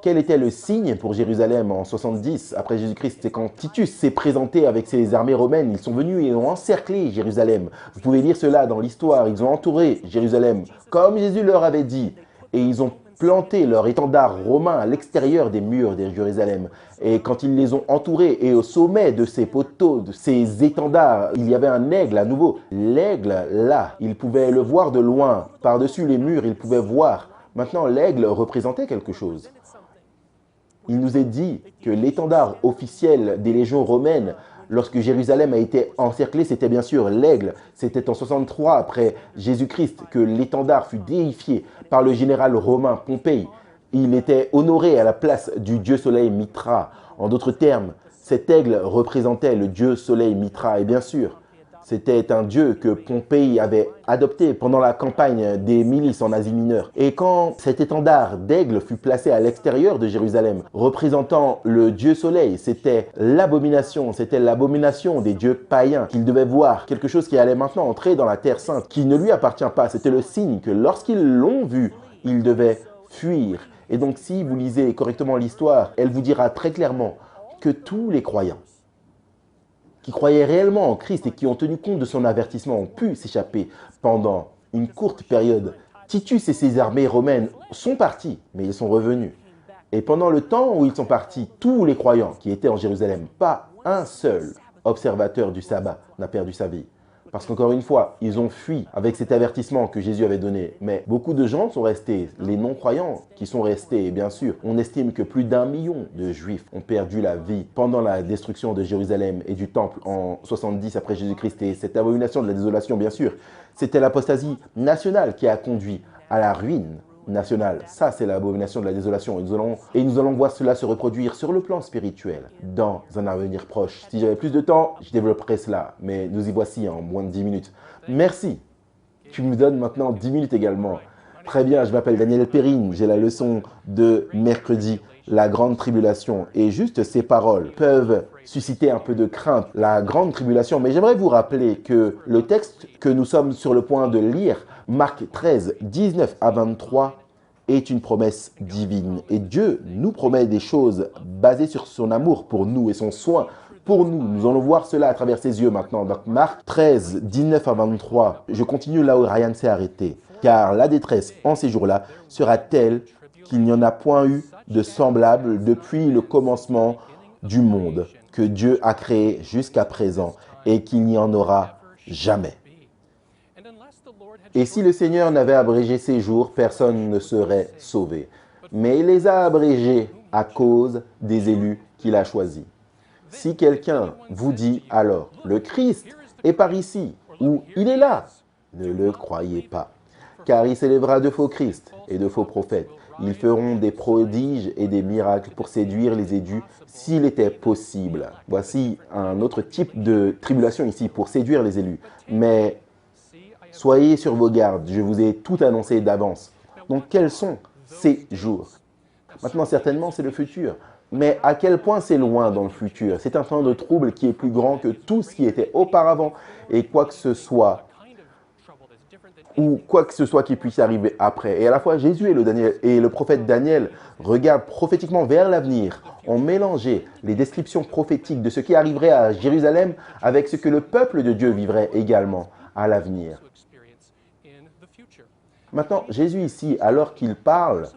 quel était le signe pour Jérusalem en 70 après Jésus-Christ? C'est quand Titus s'est présenté avec ses armées romaines. Ils sont venus et ont encerclé Jérusalem. Vous pouvez lire cela dans l'histoire. Ils ont entouré Jérusalem, comme Jésus leur avait dit. Et ils ont planté leur étendard romain à l'extérieur des murs de Jérusalem. Et quand ils les ont entourés, et au sommet de ces poteaux, de ces étendards, il y avait un aigle à nouveau. L'aigle, là, ils pouvaient le voir de loin. Par-dessus les murs, ils pouvaient voir. Maintenant, l'aigle représentait quelque chose. Il nous est dit que l'étendard officiel des légions romaines, lorsque Jérusalem a été encerclée, c'était bien sûr l'aigle. C'était en 63 après Jésus-Christ que l'étendard fut déifié par le général romain Pompée. Il était honoré à la place du dieu soleil Mitra. En d'autres termes, cet aigle représentait le dieu soleil Mitra. Et bien sûr, c'était un dieu que Pompée avait adopté pendant la campagne des milices en Asie mineure. Et quand cet étendard d'aigle fut placé à l'extérieur de Jérusalem, représentant le dieu soleil, c'était l'abomination des dieux païens qu'il devait voir, quelque chose qui allait maintenant entrer dans la terre sainte, qui ne lui appartient pas. C'était le signe que lorsqu'ils l'ont vu, ils devaient fuir. Et donc si vous lisez correctement l'histoire, elle vous dira très clairement que tous les croyants qui croyaient réellement en Christ et qui ont tenu compte de son avertissement ont pu s'échapper pendant une courte période. Titus et ses armées romaines sont partis, mais ils sont revenus. Et pendant le temps où ils sont partis, tous les croyants qui étaient en Jérusalem, pas un seul observateur du sabbat n'a perdu sa vie. Parce qu'encore une fois, ils ont fui avec cet avertissement que Jésus avait donné. Mais beaucoup de gens sont restés, les non-croyants qui sont restés. Et bien sûr, on estime que plus d'1 million de Juifs ont perdu la vie pendant la destruction de Jérusalem et du Temple en 70 après Jésus-Christ. Et cette abomination de la désolation, bien sûr, c'était l'apostasie nationale qui a conduit à la ruine nationale. Ça, c'est l'abomination de la désolation. Et nous allons voir cela se reproduire sur le plan spirituel dans un avenir proche. Si j'avais plus de temps, je développerais cela. Mais nous y voici en moins de 10 minutes. Merci. Tu me donnes maintenant 10 minutes également. Très bien, je m'appelle Daniel Perrine. J'ai la leçon de mercredi, la grande tribulation. Et juste ces paroles peuvent susciter un peu de crainte, la grande tribulation. Mais j'aimerais vous rappeler que le texte que nous sommes sur le point de lire, Marc 13, 19 à 23, est une promesse divine. Et Dieu nous promet des choses basées sur son amour pour nous et son soin pour nous. Nous allons voir cela à travers ses yeux maintenant. Donc Marc 13, 19 à 23, je continue là où Ryan s'est arrêté. Car la détresse en ces jours-là sera telle qu'il n'y en a point eu de semblable depuis le commencement du monde que Dieu a créé jusqu'à présent et qu'il n'y en aura jamais. Et si le Seigneur n'avait abrégé ces jours, personne ne serait sauvé. Mais il les a abrégés à cause des élus qu'il a choisis. Si quelqu'un vous dit alors, le Christ est par ici, ou il est là, ne le croyez pas. Car il s'élèvera de faux Christ et de faux prophètes. Ils feront des prodiges et des miracles pour séduire les élus s'il était possible. Voici un autre type de tribulation ici pour séduire les élus. Mais soyez sur vos gardes, je vous ai tout annoncé d'avance. Donc quels sont ces jours? Maintenant, certainement, c'est le futur. Mais à quel point c'est loin dans le futur? C'est un temps de trouble qui est plus grand que tout ce qui était auparavant. Et quoi que ce soit, ou quoi que ce soit qui puisse arriver après. Et à la fois, Jésus et le prophète Daniel regardent prophétiquement vers l'avenir, ont mélangé les descriptions prophétiques de ce qui arriverait à Jérusalem avec ce que le peuple de Dieu vivrait également à l'avenir. Maintenant, Jésus ici, alors qu'il parle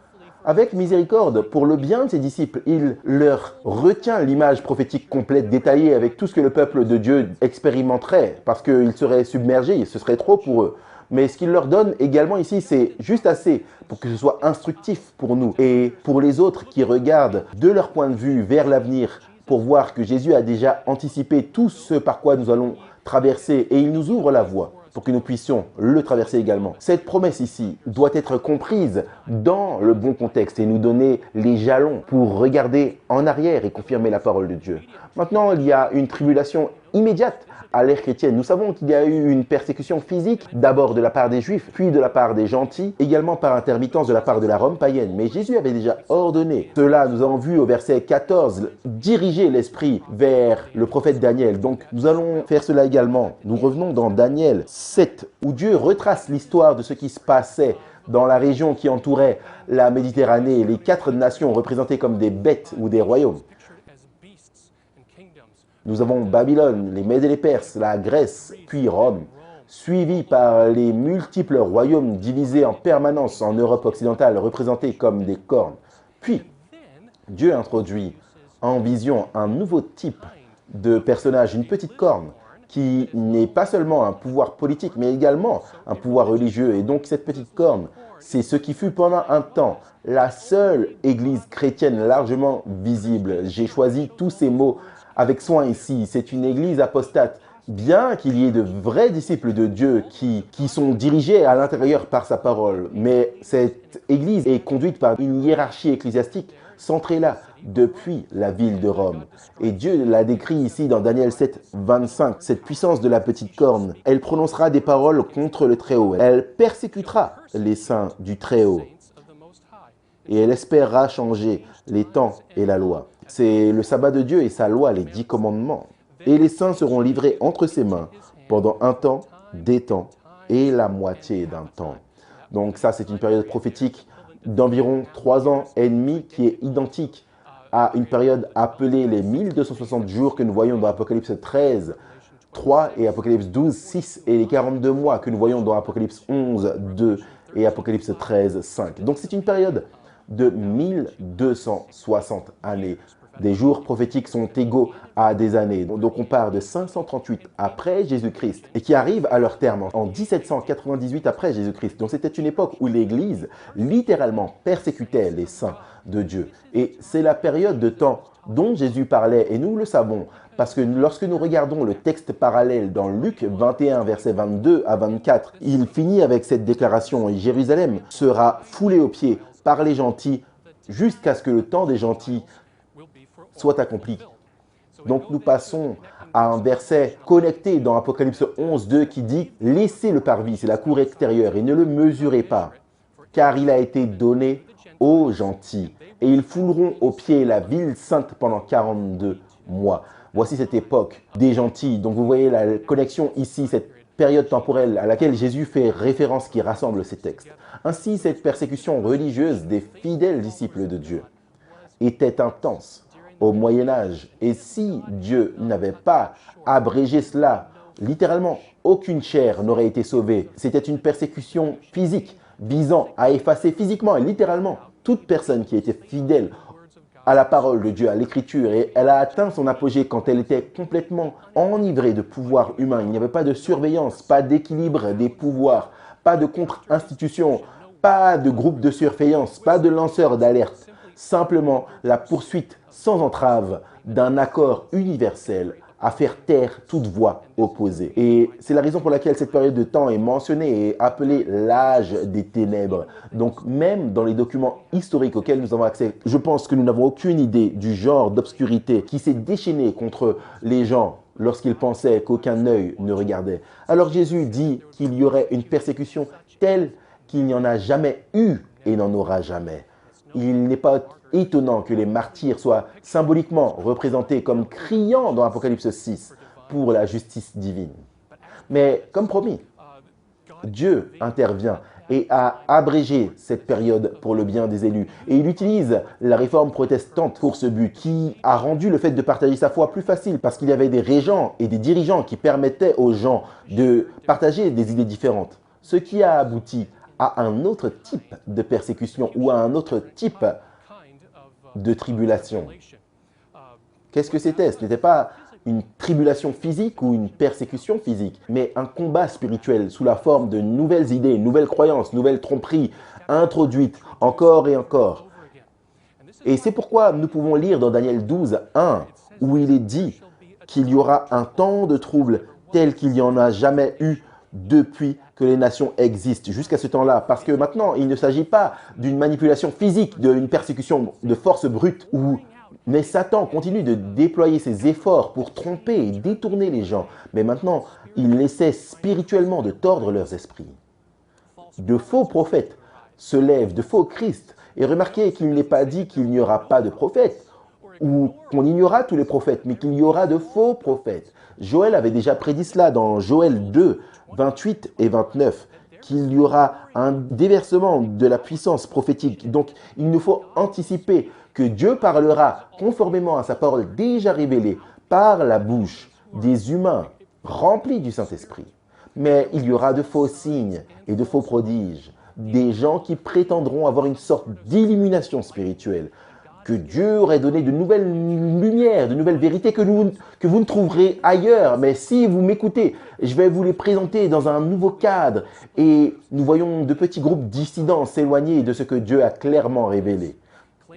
avec miséricorde pour le bien de ses disciples, il leur retient l'image prophétique complète, détaillée avec tout ce que le peuple de Dieu expérimenterait, parce qu'ils seraient submergés, ce serait trop pour eux. Mais ce qu'il leur donne également ici, c'est juste assez pour que ce soit instructif pour nous et pour les autres qui regardent de leur point de vue vers l'avenir pour voir que Jésus a déjà anticipé tout ce par quoi nous allons traverser et il nous ouvre la voie pour que nous puissions le traverser également. Cette promesse ici doit être comprise dans le bon contexte et nous donner les jalons pour regarder en arrière et confirmer la parole de Dieu. Maintenant, il y a une tribulation immédiate à l'ère chrétienne. Nous savons qu'il y a eu une persécution physique, d'abord de la part des Juifs, puis de la part des gentils, également par intermittence de la part de la Rome païenne. Mais Jésus avait déjà ordonné cela. Nous avons vu au verset 14 diriger l'esprit vers le prophète Daniel. Donc nous allons faire cela également. Nous revenons dans Daniel 7, où Dieu retrace l'histoire de ce qui se passait dans la région qui entourait la Méditerranée, les 4 nations représentées comme des bêtes ou des royaumes. Nous avons Babylone, les Mèdes et les Perses, la Grèce, puis Rome, suivis par les multiples royaumes divisés en permanence en Europe occidentale, représentés comme des cornes. Puis, Dieu introduit en vision un nouveau type de personnage, une petite corne, qui n'est pas seulement un pouvoir politique, mais également un pouvoir religieux. Et donc, cette petite corne, c'est ce qui fut pendant un temps la seule église chrétienne largement visible. J'ai choisi tous ces mots avec soin ici. C'est une église apostate, bien qu'il y ait de vrais disciples de Dieu qui sont dirigés à l'intérieur par sa parole. Mais cette église est conduite par une hiérarchie ecclésiastique centrée là, depuis la ville de Rome. Et Dieu l'a décrit ici dans Daniel 7, 25. Cette puissance de la petite corne, elle prononcera des paroles contre le Très-Haut. Elle persécutera les saints du Très-Haut. Et elle espérera changer les temps et la loi. C'est le sabbat de Dieu et sa loi, les 10 commandements. Et les saints seront livrés entre ses mains pendant un temps, des temps et la moitié d'un temps. Donc ça, c'est une période prophétique d'environ 3 ans et demi qui est identique à une période appelée les 1260 jours que nous voyons dans Apocalypse 13, 3 et Apocalypse 12, 6 et les 42 mois que nous voyons dans Apocalypse 11, 2 et Apocalypse 13, 5. Donc c'est une période de 1260 années. Des jours prophétiques sont égaux à des années. Donc on part de 538 après Jésus-Christ et qui arrive à leur terme en 1798 après Jésus-Christ. Donc c'était une époque où l'Église littéralement persécutait les saints de Dieu. Et c'est la période de temps dont Jésus parlait et nous le savons parce que lorsque nous regardons le texte parallèle dans Luc 21, versets 22 à 24, il finit avec cette déclaration « Jérusalem sera foulée aux pieds par les gentils jusqu'à ce que le temps des gentils soit accompli. » Donc nous passons à un verset connecté dans Apocalypse 11, 2 qui dit « Laissez le parvis, c'est la cour extérieure, et ne le mesurez pas, car il a été donné aux gentils, et ils fouleront aux pieds la ville sainte pendant 42 mois. » Voici cette époque des gentils. Donc vous voyez la connexion ici, cette période temporelle à laquelle Jésus fait référence qui rassemble ces textes. Ainsi, cette persécution religieuse des fidèles disciples de Dieu était intense au Moyen-Âge. Et si Dieu n'avait pas abrégé cela, littéralement, aucune chair n'aurait été sauvée. C'était une persécution physique visant à effacer physiquement et littéralement toute personne qui était fidèle à la parole de Dieu, à l'écriture. Et elle a atteint son apogée quand elle était complètement enivrée de pouvoir humain. Il n'y avait pas de surveillance, pas d'équilibre des pouvoirs, pas de contre-institution, pas de groupe de surveillance, pas de lanceur d'alerte. Simplement la poursuite sans entrave d'un accord universel à faire taire toute voix opposée. Et c'est la raison pour laquelle cette période de temps est mentionnée et appelée l'âge des ténèbres. Donc même dans les documents historiques auxquels nous avons accès, je pense que nous n'avons aucune idée du genre d'obscurité qui s'est déchaîné contre les gens lorsqu'ils pensaient qu'aucun œil ne regardait. Alors Jésus dit qu'il y aurait une persécution telle qu'il n'y en a jamais eu et n'en aura jamais. Il n'est pas étonnant que les martyrs soient symboliquement représentés comme criant dans Apocalypse 6 pour la justice divine. Mais comme promis, Dieu intervient et a abrégé cette période pour le bien des élus. Et il utilise la réforme protestante pour ce but, qui a rendu le fait de partager sa foi plus facile parce qu'il y avait des régents et des dirigeants qui permettaient aux gens de partager des idées différentes. Ce qui a abouti à un autre type de persécution ou à un autre type de tribulation. Qu'est-ce que c'était? Ce n'était pas une tribulation physique ou une persécution physique, mais un combat spirituel sous la forme de nouvelles idées, nouvelles croyances, nouvelles tromperies, introduites encore et encore. Et c'est pourquoi nous pouvons lire dans Daniel 12, 1, où il est dit qu'il y aura un temps de trouble tel qu'il n'y en a jamais eu depuis que les nations existent, jusqu'à ce temps-là. Parce que maintenant, il ne s'agit pas d'une manipulation physique, d'une persécution de force brute, mais Satan continue de déployer ses efforts pour tromper et détourner les gens. Mais maintenant, il essaie spirituellement de tordre leurs esprits. De faux prophètes se lèvent, de faux Christ. Et remarquez qu'il n'est pas dit qu'il n'y aura pas de prophètes, ou qu'on ignorera tous les prophètes, mais qu'il y aura de faux prophètes. Joël avait déjà prédit cela dans Joël 2, 28 et 29, qu'il y aura un déversement de la puissance prophétique. Donc, il nous faut anticiper que Dieu parlera conformément à sa parole déjà révélée par la bouche des humains remplis du Saint-Esprit. Mais il y aura de faux signes et de faux prodiges, des gens qui prétendront avoir une sorte d'illumination spirituelle, que Dieu aurait donné de nouvelles lumières, de nouvelles vérités que vous ne trouverez ailleurs. Mais si vous m'écoutez, je vais vous les présenter dans un nouveau cadre. Et nous voyons de petits groupes dissidents s'éloigner de ce que Dieu a clairement révélé,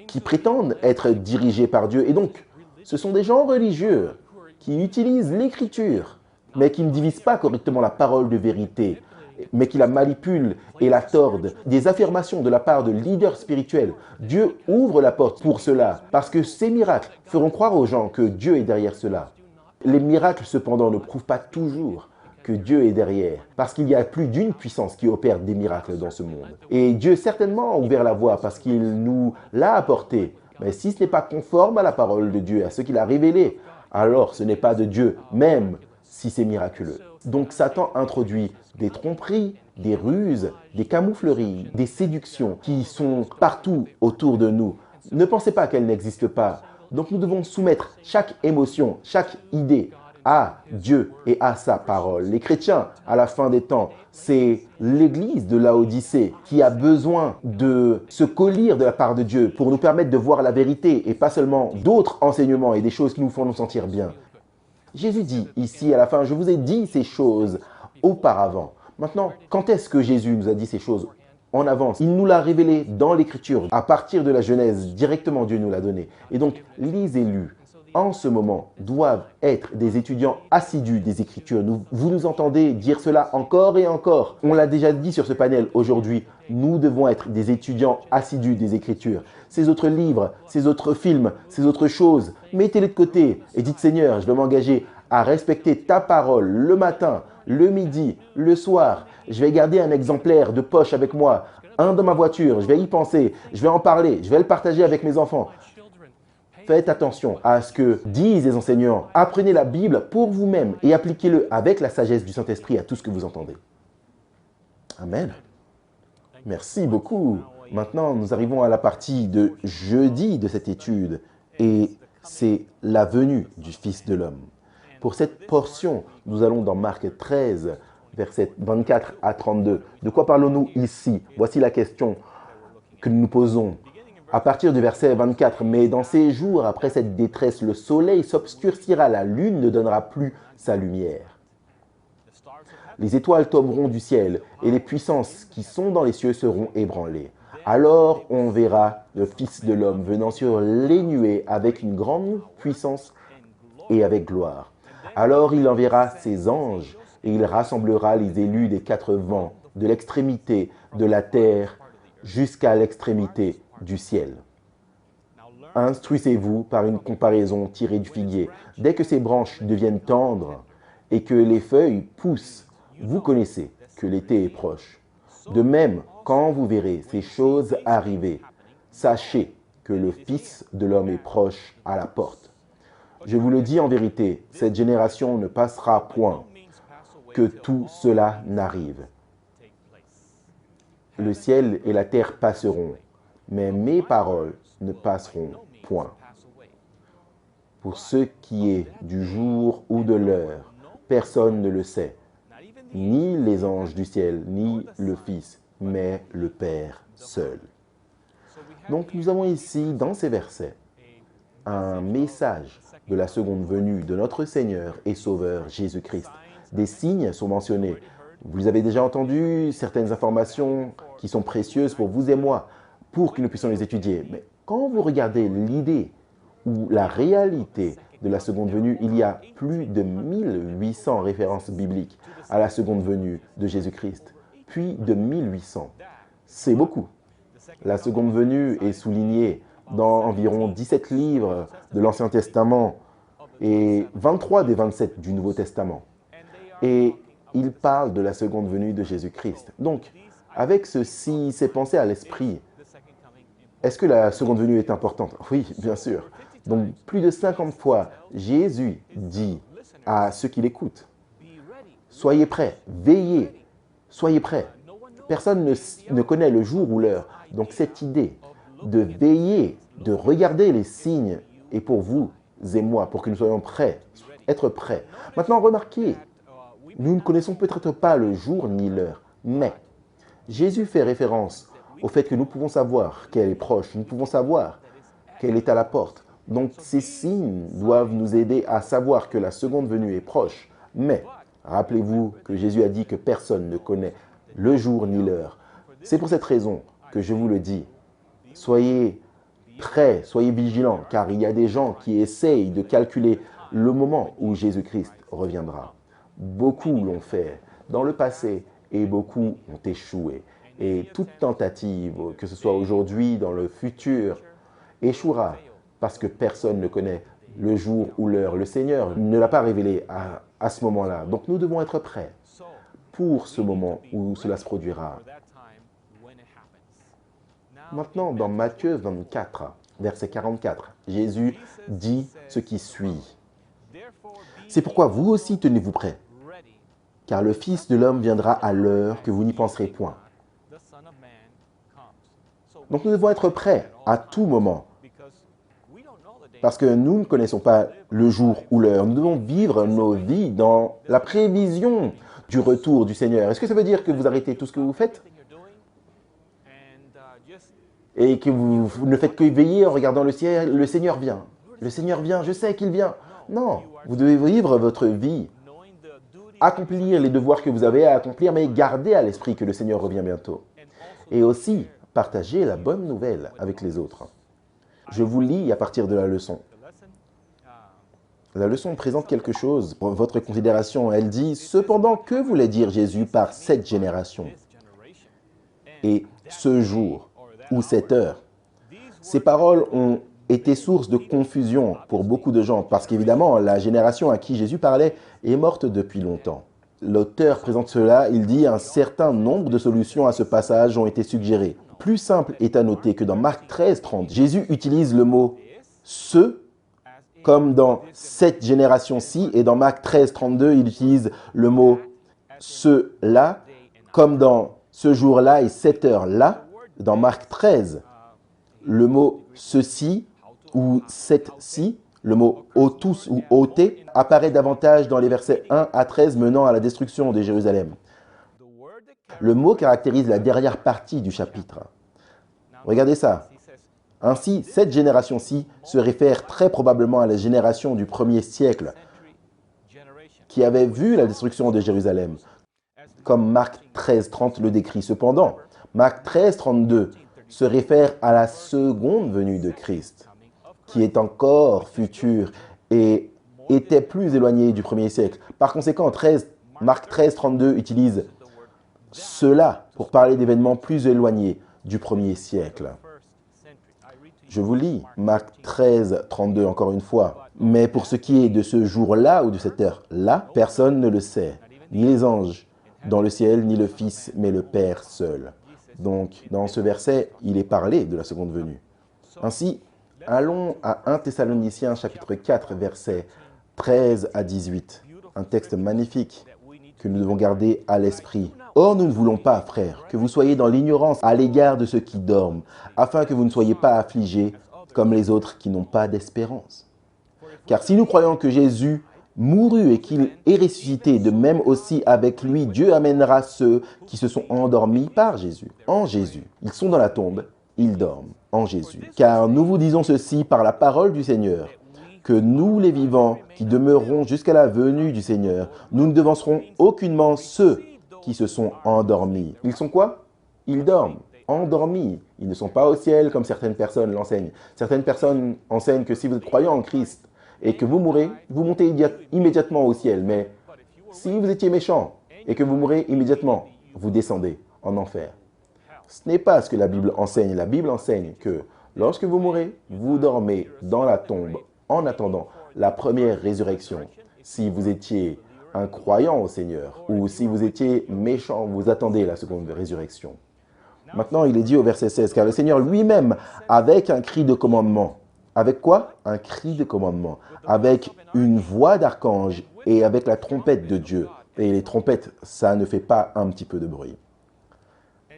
qui prétendent être dirigés par Dieu. Et donc, ce sont des gens religieux qui utilisent l'écriture, mais qui ne divisent pas correctement la parole de vérité, mais qui la manipulent et la tordent. Des affirmations de la part de leaders spirituels. Dieu ouvre la porte pour cela, parce que ces miracles feront croire aux gens que Dieu est derrière cela. Les miracles, cependant, ne prouvent pas toujours que Dieu est derrière, parce qu'il y a plus d'une puissance qui opère des miracles dans ce monde. Et Dieu certainement a ouvert la voie parce qu'il nous l'a apporté. Mais si ce n'est pas conforme à la parole de Dieu, à ce qu'il a révélé, alors ce n'est pas de Dieu, même si c'est miraculeux. Donc Satan introduit des tromperies, des ruses, des camoufleries, des séductions qui sont partout autour de nous Ne pensez pas qu'elle n'existe pas. Donc nous devons soumettre chaque émotion, chaque idée à Dieu et à sa parole. Les chrétiens, à la fin des temps, c'est l'église de Laodicée qui a besoin de se collir de la part de Dieu pour nous permettre de voir la vérité et pas seulement d'autres enseignements et des choses qui nous font nous sentir bien. Jésus dit ici à la fin, je vous ai dit ces choses auparavant. Maintenant, quand est-ce que Jésus nous a dit ces choses en avance? Il nous l'a révélé dans l'Écriture. À partir de la Genèse, directement Dieu nous l'a donné. Et donc, les élus, en ce moment, doivent être des étudiants assidus des Écritures. Vous nous entendez dire cela encore et encore. On l'a déjà dit sur ce panel aujourd'hui. Nous devons être des étudiants assidus des Écritures. Ces autres livres, ces autres films, ces autres choses, mettez-les de côté et dites Seigneur, je dois m'engager à respecter ta parole le matin, le midi, le soir. Je vais garder un exemplaire de poche avec moi, un dans ma voiture, je vais y penser, je vais en parler, je vais le partager avec mes enfants. Faites attention à ce que disent les enseignants. Apprenez la Bible pour vous-même et appliquez-le avec la sagesse du Saint-Esprit à tout ce que vous entendez. Amen. Merci beaucoup. Maintenant, nous arrivons à la partie de jeudi de cette étude et c'est la venue du Fils de l'homme. Pour cette portion, nous allons dans Marc 13, versets 24 à 32. De quoi parlons-nous ici? Voici la question que nous nous posons. À partir du verset 24, « Mais dans ces jours, après cette détresse, le soleil s'obscurcira, la lune ne donnera plus sa lumière. Les étoiles tomberont du ciel, et les puissances qui sont dans les cieux seront ébranlées. Alors on verra le Fils de l'homme venant sur les nuées avec une grande puissance et avec gloire. Alors il enverra ses anges, et il rassemblera les élus des quatre vents, de l'extrémité de la terre jusqu'à l'extrémité du ciel. Instruisez-vous par une comparaison tirée du figuier. Dès que ses branches deviennent tendres et que les feuilles poussent, vous connaissez que l'été est proche. De même, quand vous verrez ces choses arriver, sachez que le Fils de l'homme est proche à la porte. Je vous le dis en vérité, cette génération ne passera point que tout cela n'arrive. Le ciel et la terre passeront, mais mes paroles ne passeront point. Pour ce qui est du jour ou de l'heure, personne ne le sait, ni les anges du ciel, ni le Fils, mais le Père seul. Donc nous avons ici, dans ces versets, un message de la seconde venue de notre Seigneur et Sauveur Jésus-Christ. Des signes sont mentionnés. Vous avez déjà entendu certaines informations qui sont précieuses pour vous et moi, pour que nous puissions les étudier. Mais quand vous regardez l'idée ou la réalité de la seconde venue, il y a plus de 1800 références bibliques à la seconde venue de Jésus-Christ. Puis de 1800. C'est beaucoup. La seconde venue est soulignée dans environ 17 livres de l'Ancien Testament et 23 des 27 du Nouveau Testament. Et il parle de la seconde venue de Jésus-Christ. Donc, avec ceci, ces pensées à l'esprit, est-ce que la seconde venue est importante? Oui, bien sûr. Donc, plus de 50 fois, Jésus dit à ceux qui l'écoutent, « Soyez prêts, veillez, soyez prêts. » Personne ne connaît le jour ou l'heure. Donc, cette idée de veiller, de regarder les signes est pour vous et moi, pour que nous soyons prêts, être prêts. Maintenant, remarquez, nous ne connaissons peut-être pas le jour ni l'heure, mais Jésus fait référence au fait que nous pouvons savoir qu'elle est proche, nous pouvons savoir qu'elle est à la porte. Donc, ces signes doivent nous aider à savoir que la seconde venue est proche. Mais, rappelez-vous que Jésus a dit que personne ne connaît le jour ni l'heure. C'est pour cette raison que je vous le dis. Soyez prêts, soyez vigilants, car il y a des gens qui essayent de calculer le moment où Jésus-Christ reviendra. Beaucoup l'ont fait dans le passé et beaucoup ont échoué. Et toute tentative, que ce soit aujourd'hui, dans le futur, échouera parce que personne ne connaît le jour ou l'heure. Le Seigneur ne l'a pas révélé à ce moment-là. Donc nous devons être prêts pour ce moment où cela se produira. Maintenant, dans Matthieu 24, verset 44, Jésus dit ce qui suit. « C'est pourquoi vous aussi tenez-vous prêts, car le Fils de l'homme viendra à l'heure que vous n'y penserez point. » Donc nous devons être prêts à tout moment, Parce que nous ne connaissons pas le jour ou l'heure. Nous devons vivre nos vies dans la prévision du retour du Seigneur. Est-ce que ça veut dire que vous arrêtez tout ce que vous faites et que vous ne faites que veiller en regardant le ciel? Le Seigneur vient. Le Seigneur vient, je sais qu'il vient. Non, vous devez vivre votre vie, accomplir les devoirs que vous avez à accomplir, mais garder à l'esprit que le Seigneur revient bientôt. Et aussi, partager la bonne nouvelle avec les autres. Je vous lis à partir de la leçon. La leçon présente quelque chose pour votre considération. Elle dit « Cependant, que voulait dire Jésus par cette génération et ce jour ou cette heure ?» Ces paroles ont été source de confusion pour beaucoup de gens parce qu'évidemment, la génération à qui Jésus parlait est morte depuis longtemps. L'auteur présente cela, il dit « Un certain nombre de solutions à ce passage ont été suggérées. Plus simple est à noter que dans Marc 13, 30, Jésus utilise le mot « ce » comme dans cette génération-ci, et dans Marc 13, 32, il utilise le mot « ceux-là », comme dans ce jour-là et cette heure-là. Dans Marc 13, le mot « ceci » ou « cette-ci », le mot « otus » ou « ôté » apparaît davantage dans les versets 1 à 13 menant à la destruction de Jérusalem. Le mot caractérise la dernière partie du chapitre. Regardez ça. Ainsi, cette génération-ci se réfère très probablement à la génération du 1er siècle qui avait vu la destruction de Jérusalem, comme Marc 13, 30 le décrit. Cependant, Marc 13, 32 se réfère à la seconde venue de Christ, qui est encore future et était plus éloignée du 1er siècle. Par conséquent, Marc 13, 32 utilise cela pour parler d'événements plus éloignés du 1er siècle. Je vous lis Marc 13, 32 encore une fois. « Mais pour ce qui est de ce jour-là ou de cette heure-là, personne ne le sait, ni les anges dans le ciel, ni le Fils, mais le Père seul. » Donc, dans ce verset, il est parlé de la seconde venue. Ainsi, allons à 1 Thessaloniciens chapitre 4, versets 13 à 18. Un texte magnifique que nous devons garder à l'esprit. « Or, nous ne voulons pas, frères, que vous soyez dans l'ignorance à l'égard de ceux qui dorment, afin que vous ne soyez pas affligés comme les autres qui n'ont pas d'espérance. Car si nous croyons que Jésus mourut et qu'il est ressuscité, de même aussi avec lui, Dieu amènera ceux qui se sont endormis par Jésus. En Jésus. Ils sont dans la tombe, ils dorment en Jésus. Car nous vous disons ceci par la parole du Seigneur, que nous, les vivants, qui demeurerons jusqu'à la venue du Seigneur, nous ne devancerons aucunement ceux qui se sont endormis. Ils sont quoi? Ils dorment, endormis. Ils ne sont pas au ciel comme certaines personnes l'enseignent. Certaines personnes enseignent que si vous êtes croyant en Christ et que vous mourrez, vous montez immédiatement au ciel. Mais si vous étiez méchant et que vous mourrez immédiatement, vous descendez en enfer. Ce n'est pas ce que la Bible enseigne. La Bible enseigne que lorsque vous mourrez, vous dormez dans la tombe en attendant la première résurrection. Si vous étiez un croyant au Seigneur ou si vous étiez méchant, vous attendez la seconde résurrection. Maintenant, il est dit au verset 16, car le Seigneur lui-même, avec un cri de commandement, avec quoi? Un cri de commandement, avec une voix d'archange et avec la trompette de Dieu. Et les trompettes, ça ne fait pas un petit peu de bruit.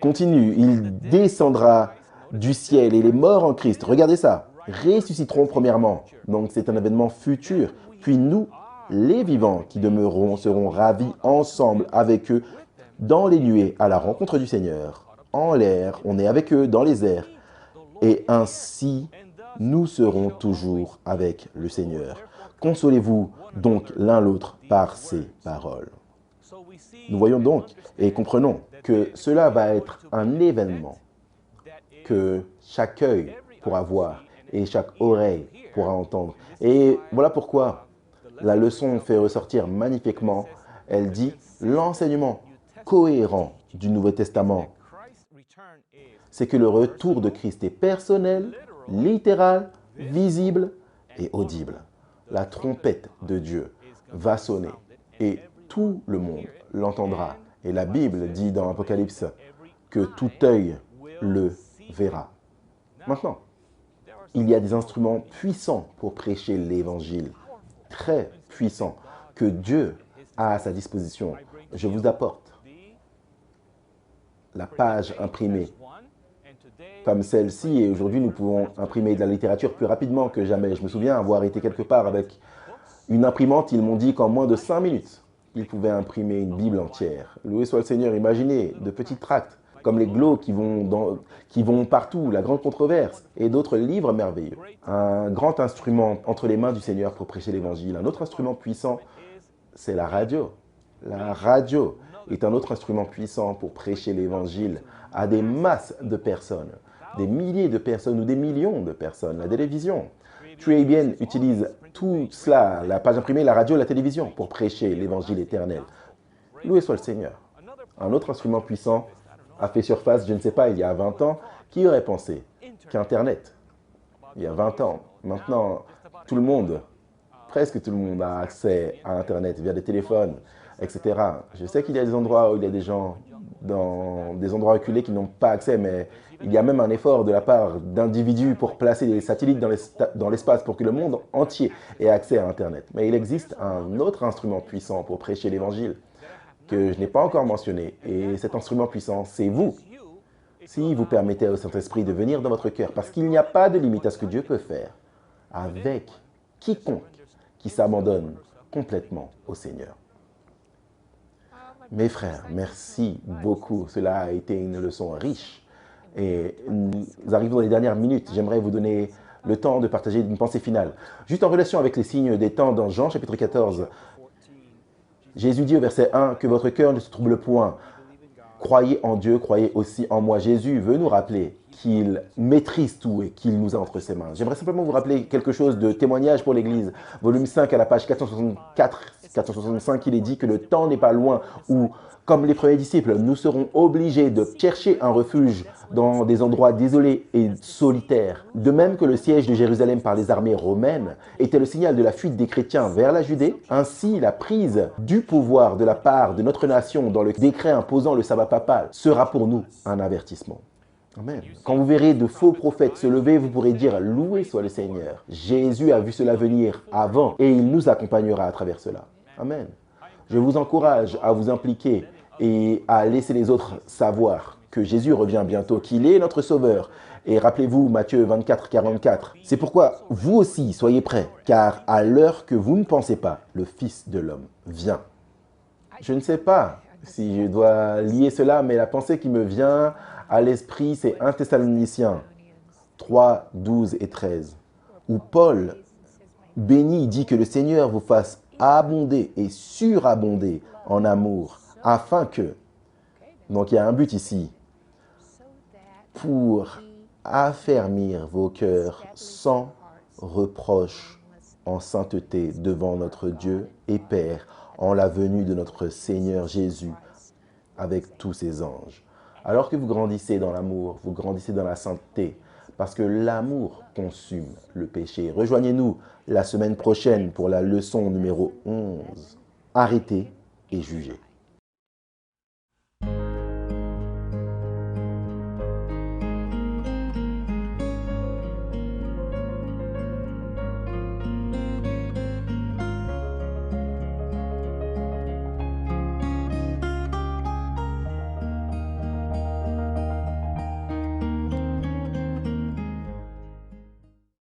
Continue, il descendra du ciel et les morts en Christ, regardez ça, ressusciteront premièrement. Donc c'est un événement futur. Puis nous, les vivants qui demeureront, seront ravis ensemble avec eux dans les nuées à la rencontre du Seigneur. En l'air, on est avec eux dans les airs. Et ainsi, nous serons toujours avec le Seigneur. Consolez-vous donc l'un l'autre par ces paroles. Nous voyons donc et comprenons que cela va être un événement que chaque œil pourra voir et chaque oreille pourra entendre. Et voilà pourquoi la leçon fait ressortir magnifiquement, elle dit l'enseignement cohérent du Nouveau Testament. C'est que le retour de Christ est personnel, littéral, visible et audible. La trompette de Dieu va sonner et tout le monde l'entendra. Et la Bible dit dans l'Apocalypse que tout œil le verra. Maintenant, il y a des instruments puissants pour prêcher l'Évangile, très puissants, que Dieu a à sa disposition. Je vous apporte la page imprimée comme celle-ci, et aujourd'hui nous pouvons imprimer de la littérature plus rapidement que jamais. Je me souviens avoir été quelque part avec une imprimante, ils m'ont dit qu'en moins de 5 minutes, ils pouvaient imprimer une Bible entière. Loué soit le Seigneur, imaginez de petits tracts comme les Glows qui vont partout, la grande controverse, et d'autres livres merveilleux. Un grand instrument entre les mains du Seigneur pour prêcher l'Évangile. Un autre instrument puissant, c'est la radio. La radio est un autre instrument puissant pour prêcher l'Évangile à des masses de personnes, des milliers de personnes ou des millions de personnes. La télévision. TuneIn utilise tout cela, la page imprimée, la radio, la télévision, pour prêcher l'Évangile éternel. Loué soit le Seigneur. Un autre instrument puissant a fait surface, je ne sais pas, il y a 20 ans, qui aurait pensé qu'Internet, il y a 20 ans, maintenant, tout le monde, presque tout le monde a accès à Internet via des téléphones, etc. Je sais qu'il y a des endroits où il y a des gens dans des endroits reculés qui n'ont pas accès, mais il y a même un effort de la part d'individus pour placer des satellites dans l'espace pour que le monde entier ait accès à Internet. Mais il existe un autre instrument puissant pour prêcher l'Évangile que je n'ai pas encore mentionné. Et cet instrument puissant, c'est vous. Si vous permettez au Saint-Esprit de venir dans votre cœur, parce qu'il n'y a pas de limite à ce que Dieu peut faire avec quiconque qui s'abandonne complètement au Seigneur. Mes frères, merci beaucoup. Cela a été une leçon riche. Et nous arrivons dans les dernières minutes. J'aimerais vous donner le temps de partager une pensée finale. Juste en relation avec les signes des temps dans Jean chapitre 14, Jésus dit au verset 1 que votre cœur ne se trouble point. Croyez en Dieu, croyez aussi en moi. Jésus veut nous rappeler qu'il maîtrise tout et qu'il nous a entre ses mains. J'aimerais simplement vous rappeler quelque chose de témoignage pour l'Église. Volume 5 à la page 465, il est dit que le temps n'est pas loin où, comme les premiers disciples, nous serons obligés de chercher un refuge dans des endroits désolés et solitaires. De même que le siège de Jérusalem par les armées romaines était le signal de la fuite des chrétiens vers la Judée, ainsi la prise du pouvoir de la part de notre nation dans le décret imposant le sabbat papal sera pour nous un avertissement. Amen. Quand vous verrez de faux prophètes se lever, vous pourrez dire « Loué soit le Seigneur ». Jésus a vu cela venir avant et il nous accompagnera à travers cela. Amen. Je vous encourage à vous impliquer et à laisser les autres savoir que Jésus revient bientôt, qu'il est notre Sauveur. Et rappelez-vous Matthieu 24, 44. C'est pourquoi vous aussi soyez prêts, car à l'heure que vous ne pensez pas, le Fils de l'homme vient. Je ne sais pas si je dois lier cela, mais la pensée qui me vient à l'esprit, c'est 1 Thessaloniciens 3, 12 et 13, où Paul bénit, dit que le Seigneur vous fasse abonder et surabonder en amour, afin que, donc il y a un but ici, pour affermir vos cœurs sans reproche en sainteté devant notre Dieu et Père, en la venue de notre Seigneur Jésus avec tous ses anges. Alors que vous grandissez dans l'amour, vous grandissez dans la sainteté, parce que l'amour consume le péché. Rejoignez-nous la semaine prochaine pour la leçon numéro 11. Arrêtez et jugez.